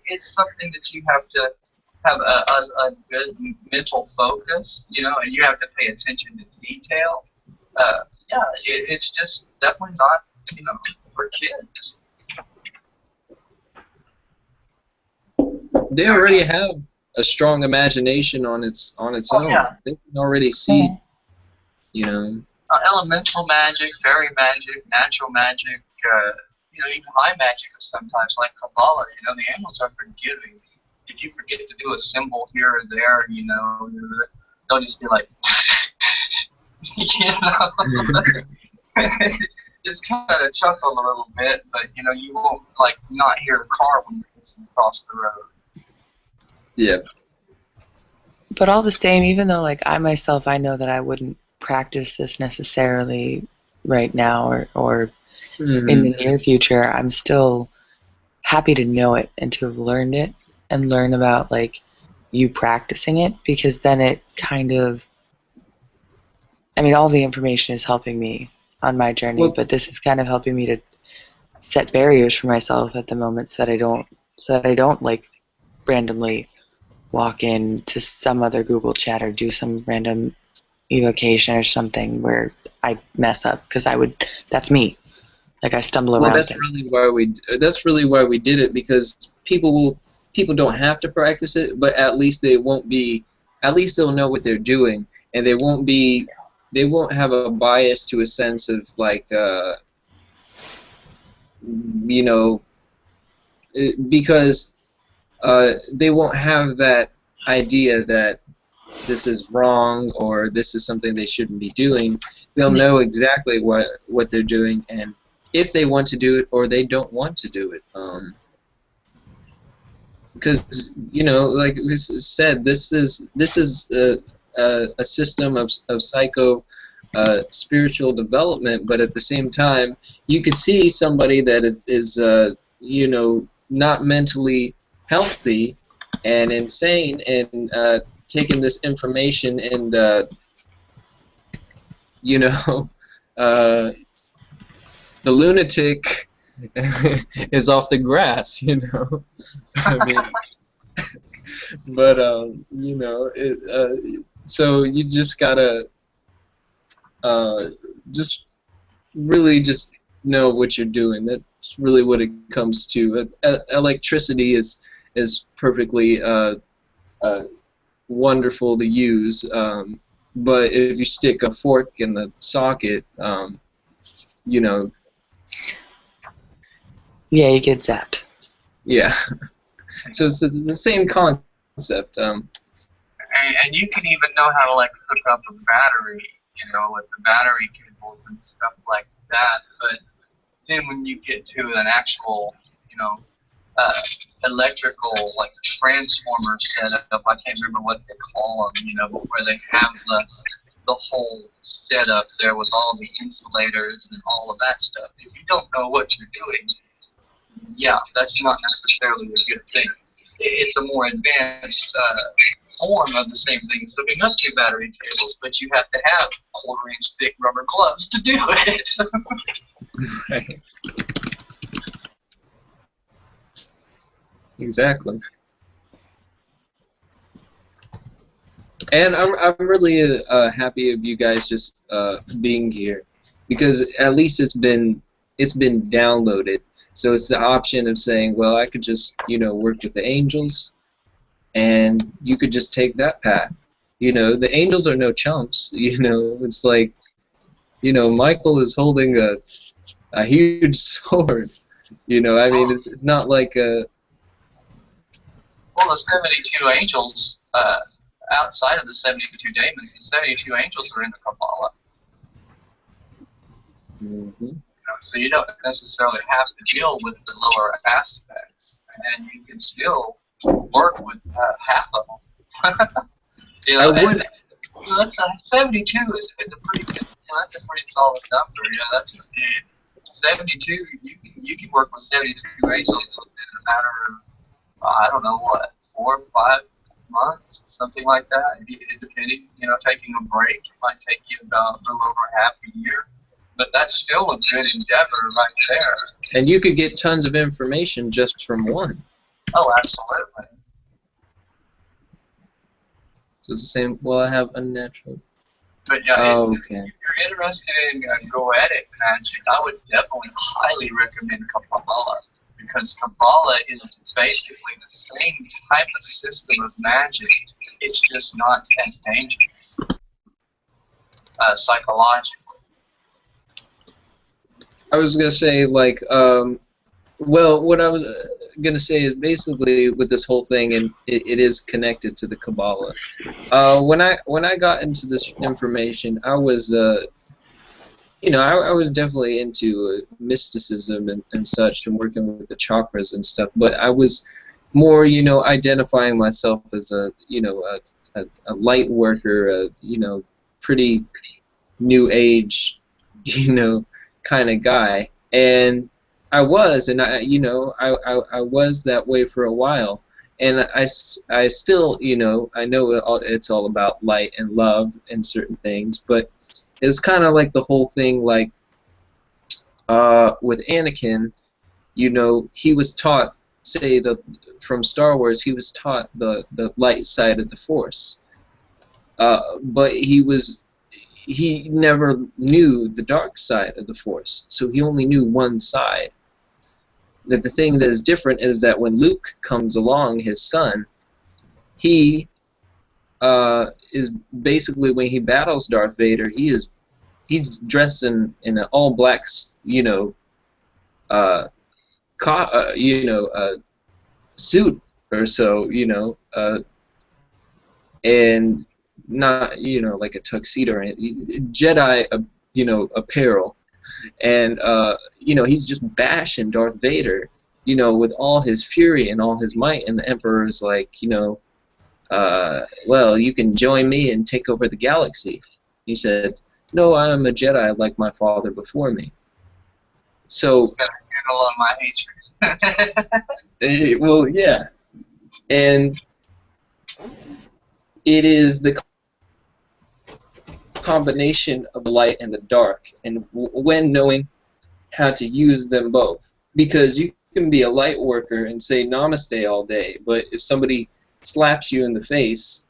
It's something that you have to have a good mental focus. And you have to pay attention to detail. It's just definitely not for kids. They already have a strong imagination on its own. Yeah. They can already see, elemental magic, fairy magic, natural magic, even high magic sometimes, like Kabbalah, the angels are forgiving. If you forget to do a symbol here or there, they'll just be like, just kind of chuckle a little bit, but you won't like not hear the car when you're across the road. Yeah. But all the same, even though like I myself, I know that I wouldn't practice this necessarily right now or in the near future, I'm still happy to know it and to have learned it and learn about like you practicing it, because then it kind of, I mean, all the information is helping me on my journey, Well, but this is kind of helping me to set barriers for myself at the moment so that I don't like randomly walk into some other Google chat or do some random evocation or something where I mess up, because that's me. Like I stumble well, around that's things. really why we did it, because people don't have to practice it, but at least they'll know what they're doing, and they won't have a bias to a sense of like because they won't have that idea that this is wrong or this is something they shouldn't be doing. They'll know exactly what they're doing, and if they want to do it or they don't want to do it. Because like we said, this is a system of psycho spiritual development, but at the same time, you could see somebody that is not mentally healthy and insane and taking this information and uh, the lunatic is off the grass, I mean, but so you just gotta just really just know what you're doing. That's really what it comes to. Electricity is perfectly wonderful to use, but if you stick a fork in the socket, Yeah, you get zapped. yeah. So it's the same concept. And you can even know how to like hook up a battery, with the battery cables and stuff like that. But then when you get to an actual, electrical like transformer setup, I can't remember what they call them, but where they have the whole setup there with all the insulators and all of that stuff. If you don't know what you're doing, yeah, that's not necessarily a good thing. It's a more advanced form of the same thing. So we must do battery cables, but you have to have quarter-inch thick rubber gloves to do it. Right. Exactly. And I'm really happy of you guys just being here, because at least it's been downloaded. So it's the option of saying, well, I could just work with the angels, and you could just take that path. The angels are no chumps. It's like Michael is holding a huge sword. I mean, it's not like a. Well, the 72 angels, outside of the 72 Daemons, the 72 angels are in the Kabbalah. Mm-hmm. So you don't necessarily have to deal with the lower aspects, and you can still work with half of them. I would. That's 72 is a pretty good. That's a pretty solid number. That's 72. You can work with 72 angels in a matter of I don't know what, 4 or 5 months, something like that. Depending, taking a break, it might take you about a little over half a year. But that's still a good endeavor right there. And you could get tons of information just from one. Oh, absolutely. So it's the same. Well, I have unnatural. But yeah, okay. If you're interested in Goetic magic, I would definitely highly recommend Kabbalah, because Kabbalah is basically the same type of system of magic. It's just not as dangerous psychologically. I was gonna say like well, what I was gonna say is basically with this whole thing, and it is connected to the Kabbalah. When I got into this information, I was I was definitely into mysticism and such, and working with the chakras and stuff. But I was more, identifying myself as a light worker, pretty new age, kind of guy. And I was, and I was that way for a while. And I still, I know it's all about light and love and certain things, but it's kind of like the whole thing, like with Anakin, he was taught, say, from Star Wars, he was taught the light side of the Force, but he never knew the dark side of the Force, so he only knew one side. That the thing that is different is that when Luke comes along, his son, he is basically, when he battles Darth Vader, he's dressed in an all black, suit or so, and not, like a tuxedo or anything, Jedi, apparel, and he's just bashing Darth Vader, with all his fury and all his might, and the Emperor's like, well, you can join me and take over the galaxy. He said, no, I am a Jedi like my father before me. So, a lot of my hatred. well, yeah, and it is the combination of the light and the dark, and when knowing how to use them both. Because you can be a light worker and say namaste all day, but if somebody slaps you in the face,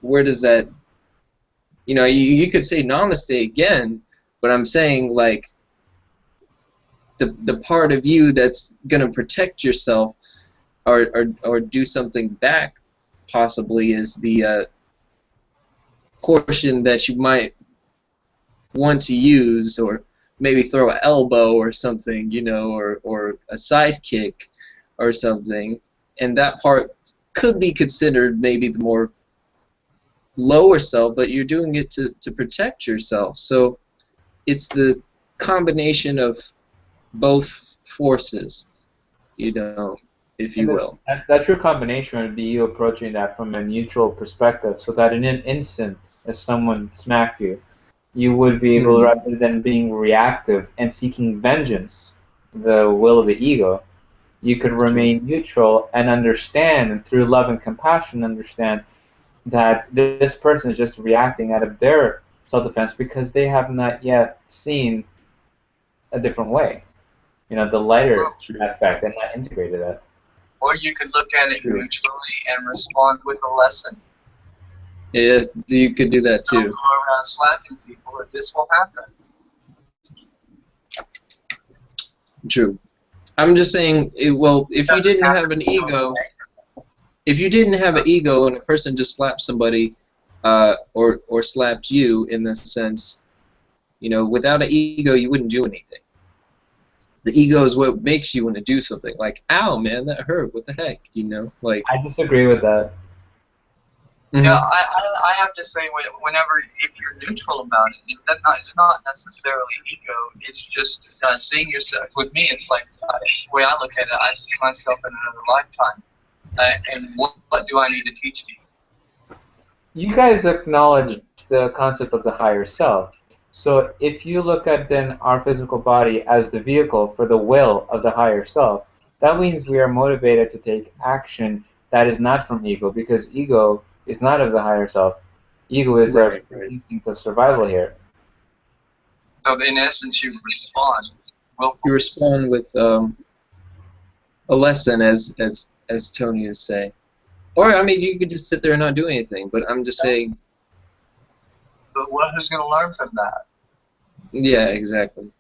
where does that, you could say namaste again, but I'm saying, like, the part of you that's going to protect yourself or do something back, possibly, is the portion that you might want to use, or maybe throw an elbow or something, or a sidekick or something, and that part could be considered maybe the more lower self, but you're doing it to protect yourself. So it's the combination of both forces, if you will. That true combination would be you approaching that from a neutral perspective, so that in an instant, if someone smacked you, you would be able, rather than being reactive and seeking vengeance, the will of the ego, you could remain neutral and understand, and through love and compassion, understand that this person is just reacting out of their self-defense because they have not yet seen a different way. The lighter aspect, and not integrated that. Or you could look at it neutrally and respond with a lesson. Yeah, you could do that too. Don't go around slapping people, or this will happen. True. I'm just saying, well, if you didn't have an ego, and a person just slapped somebody, or slapped you, in this sense, without an ego, you wouldn't do anything. The ego is what makes you want to do something. Like, ow, man, that hurt. What the heck, Like. I disagree with that. Mm-hmm. Yeah, I have to say, whenever, if you're neutral about it, it's not necessarily ego. It's just seeing yourself. With me, it's like, the way I look at it, I see myself in another lifetime. And what do I need to teach me? You guys acknowledge the concept of the higher self. So if you look at then our physical body as the vehicle for the will of the higher self, that means we are motivated to take action that is not from ego, because ego is not of the higher self. Ego is our instinct of survival here. So in essence, you respond. You respond with a lesson, as Tony would say. Or, I mean, you could just sit there and not do anything, but I'm just saying. But who's going to learn from that? Yeah, exactly.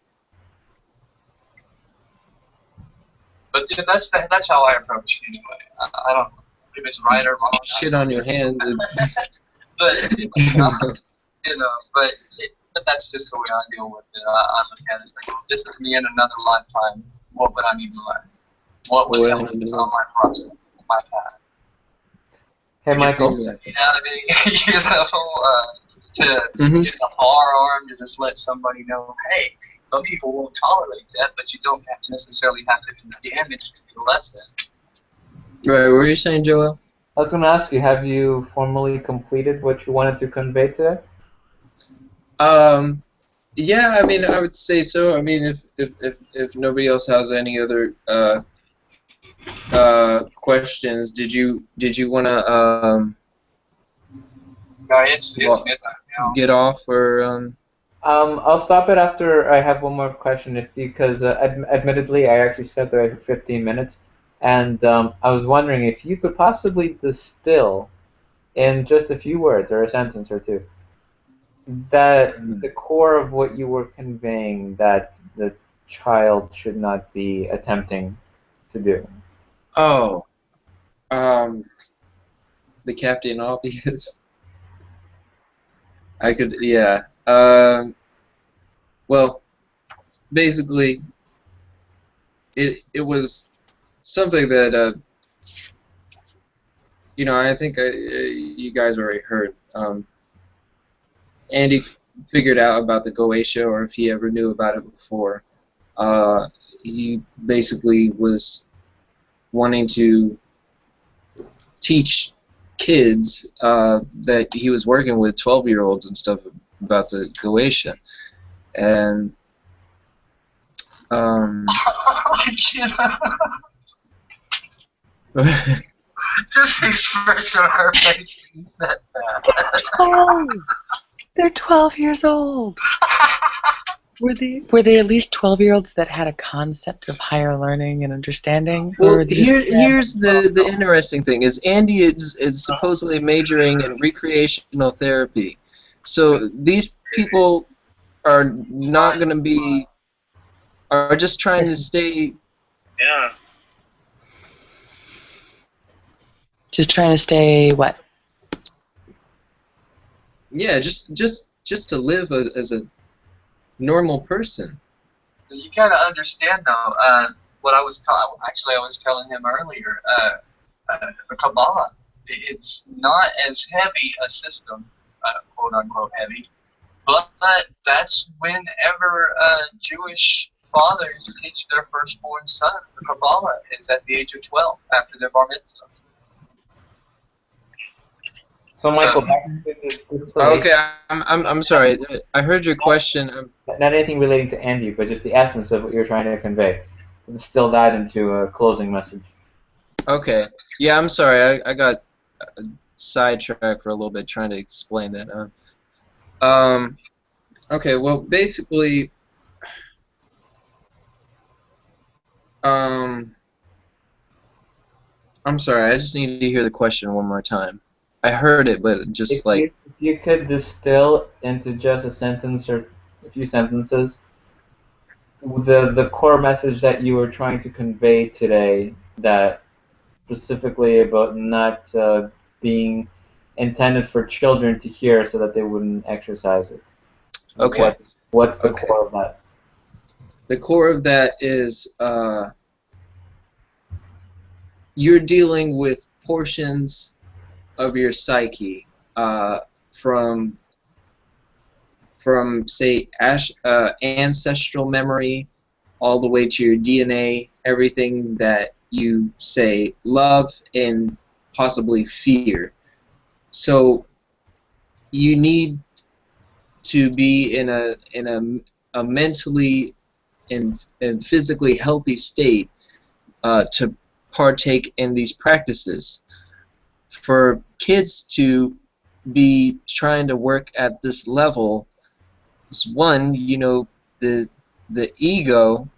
But yeah, that's how I approach it anyway. I don't know if it's right or wrong. Shit on your hands. But but but that's just the way I deal with it. I look at it as like, well, this is me in another lifetime. What would I need to learn? What would help me on my process, my path? Hey, Michael. Exactly. You know, to get the firearm to just let somebody know, hey, some people won't tolerate that, but you don't have to necessarily have to do damage to do lesson. Right, what were you saying, Joel? I was going to ask you, have you formally completed what you wanted to convey today? Yeah, I mean, I would say so. I mean, if nobody else has any other questions, did you wanna No, it's midnight now. get off or I'll stop it after I have one more question, because admittedly, I actually said that I have 15 minutes, and I was wondering if you could possibly distill in just a few words or a sentence or two that the core of what you were conveying that the child should not be attempting to do. Oh, the Captain Obvious. I could, yeah. Well, basically, it was something that you know, I think you guys already heard. Andy figured out about the Goetia, or if he ever knew about it before. He basically was wanting to teach kids that he was working with 12-year-olds and stuff about the Goetia. And Just the expression on her face when you said that. Oh, they're 12 years old. Were they at least 12-year-olds that had a concept of higher learning and understanding? Well, here's the interesting thing is Andy is supposedly majoring in recreational therapy. So these people are not going to be, are just trying to stay. Yeah. Just trying to stay what? Yeah, just to live as a normal person. You gotta understand though, what I was actually I was telling him earlier, the Kabbalah, it's not as heavy a system, quote unquote heavy, but that's whenever Jewish fathers teach their firstborn son the Kabbalah is at the age of 12 after their bar mitzvah. So, Michael, back to the story. Okay, I'm sorry. I heard your question. Not anything relating to Andy, but just the essence of what you're trying to convey. Distill that into a closing message. Okay. Yeah, I'm sorry. I got sidetracked for a little bit trying to explain that. Okay. Well, basically, I'm sorry. I just need to hear the question one more time. I heard it, but just If you could distill into just a sentence or a few sentences the core message that you were trying to convey today, that specifically about not being intended for children to hear so that they wouldn't exercise it. Okay. What's the core of that? The core of that is you're dealing with portions of your psyche from say ancestral memory all the way to your DNA, everything that you say love and possibly fear. So you need to be in a mentally and physically healthy state to partake in these practices. For kids to be trying to work at this level, one, you know, the ego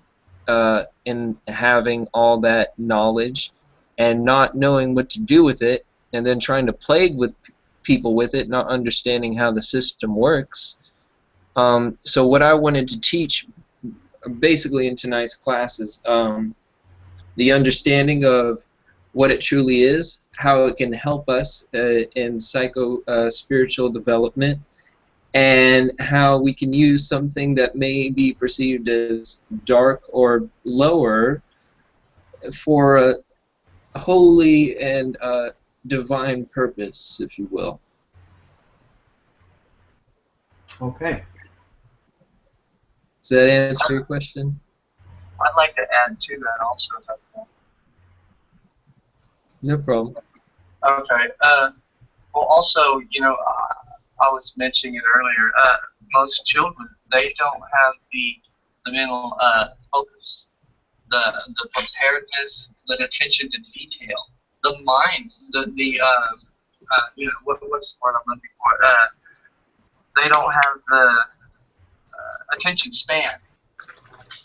in having all that knowledge and not knowing what to do with it, and then trying to plague with people with it, not understanding how the system works. So what I wanted to teach basically in tonight's class is the understanding of what it truly is, how it can help us in spiritual development, and how we can use something that may be perceived as dark or lower for a holy and divine purpose, if you will. Okay. Does that answer your question? I'd like to add to that also. If I can. No problem. Okay. Well, also, I was mentioning it earlier. Most children, they don't have the mental focus, the preparedness, the attention to detail, the mind, what's the word I'm looking for? They don't have the attention span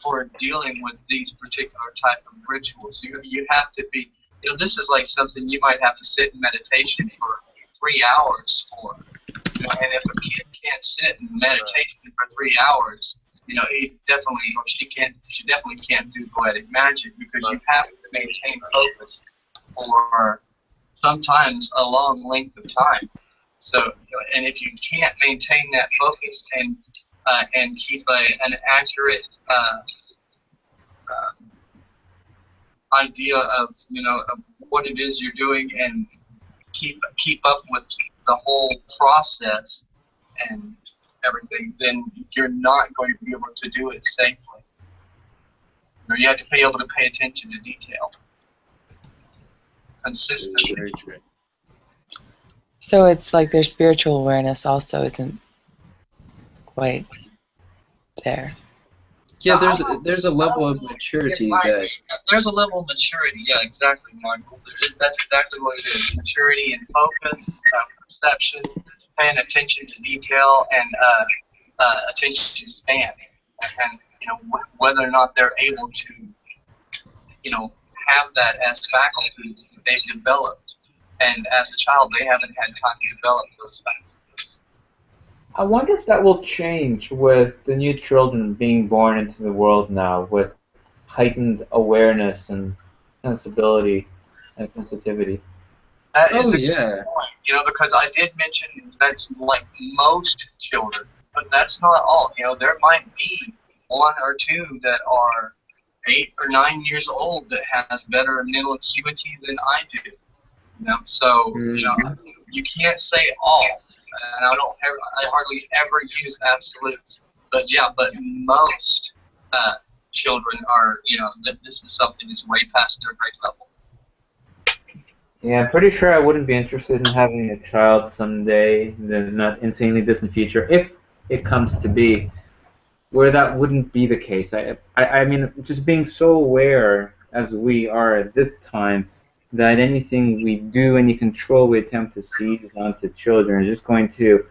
for dealing with these particular type of rituals. You have to be, this is like something you might have to sit in meditation for 3 hours for. And if a kid can't sit in meditation for 3 hours, he definitely or she definitely can't do poetic magic, because you have to maintain focus for sometimes a long length of time. So, and if you can't maintain that focus and keep an accurate idea of of what it is you're doing, and keep up with the whole process and everything, then you're not going to be able to do it safely. You have to be able to pay attention to detail consistently. Very true. So it's like their spiritual awareness also isn't quite there. Yeah, there's a level of maturity that. There's a level of maturity. Yeah, exactly, Michael. That's exactly what it is. Maturity and focus, perception, paying attention to detail, and attention span, and whether or not they're able to have that as faculties that they've developed, and as a child they haven't had time to develop those faculties. I wonder if that will change with the new children being born into the world now, with heightened awareness and sensibility and sensitivity. That is a yeah. good point, because I did mention that's like most children, but that's not all. There might be 1 or 2 that are 8 or 9 years old that has better mental acuity than I do. So you can't say all, and I hardly ever use absolutes. But yeah, but most children are, that this is something that's way past their grade level. Yeah, I'm pretty sure I wouldn't be interested in having a child someday, in the not insanely distant future, if it comes to be, where that wouldn't be the case. I mean, just being so aware as we are at this time, that anything we do, any control we attempt to seize onto children is just going to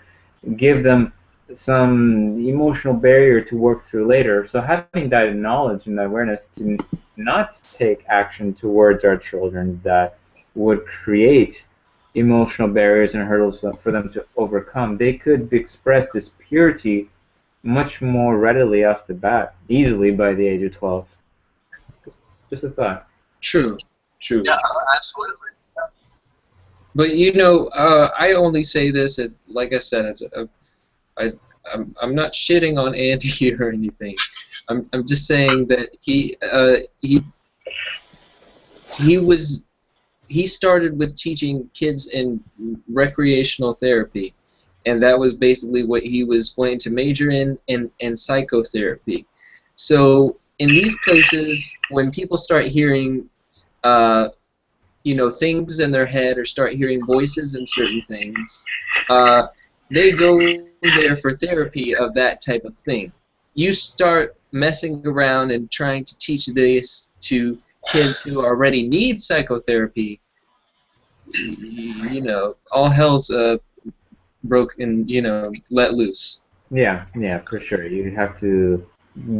give them some emotional barrier to work through later. So having that knowledge and that awareness to not take action towards our children that would create emotional barriers and hurdles for them to overcome, they could express this purity much more readily off the bat, easily by the age of 12. Just a thought. True. Yeah, absolutely. But I only say this like I said, I'm not shitting on Andy or anything. I'm just saying that he started with teaching kids in recreational therapy, and that was basically what he was wanting to major in psychotherapy. So in these places, when people start hearing things in their head, or start hearing voices in certain things, they go there for therapy of that type of thing. You start messing around and trying to teach this to kids who already need psychotherapy, all hell's broken, let loose. Yeah, for sure. You have to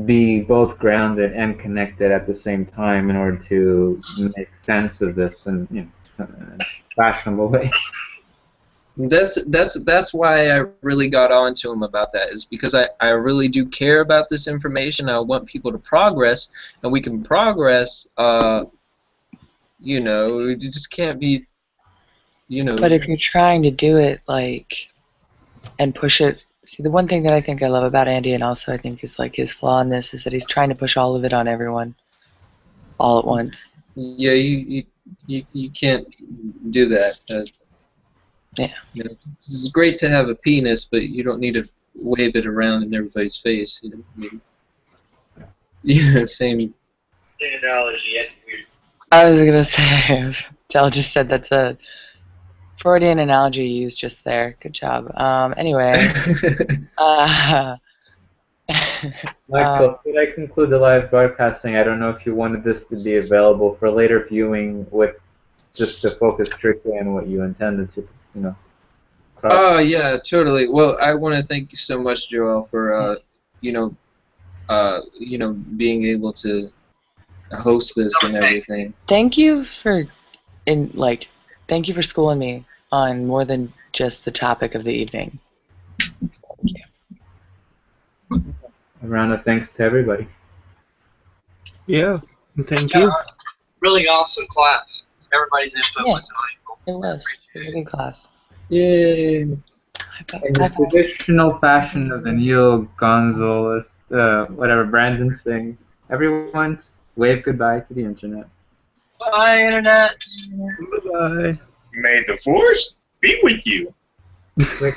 be both grounded and connected at the same time in order to make sense of this in a fashionable way. That's why I really got on to him about that, is because I really do care about this information. I want people to progress, and we can progress. You just can't be, But if you're trying to do it and push it See, the one thing that I think I love about Andy, and also I think is like his flaw in this, is that he's trying to push all of it on everyone, all at once. Yeah, you can't do that. Yeah. You know, it's great to have a penis, but you don't need to wave it around in everybody's face. You know, I mean, yeah, same. The analogy, that's weird. I was gonna say, Del just said that's a Freudian analogy used just there. Good job. Anyway, Michael, could I conclude the live broadcasting? I don't know if you wanted this to be available for later viewing, with just to focus strictly on what you intended to, you know. Oh yeah, totally. Well, I want to thank you so much, Joel, for you know, being able to host this and everything. thank you for thank you for schooling me on more than just the topic of the evening. A round of thanks to everybody. Yeah, thank you. Really awesome class. Everybody's input Yeah. was valuable. It was. It was a good class. Yay! In the traditional fashion of the Neo Gonzalez, whatever Brandon's thing, everyone wave goodbye to the internet. Bye, Internet. Bye-bye. May the force be with you. Quick.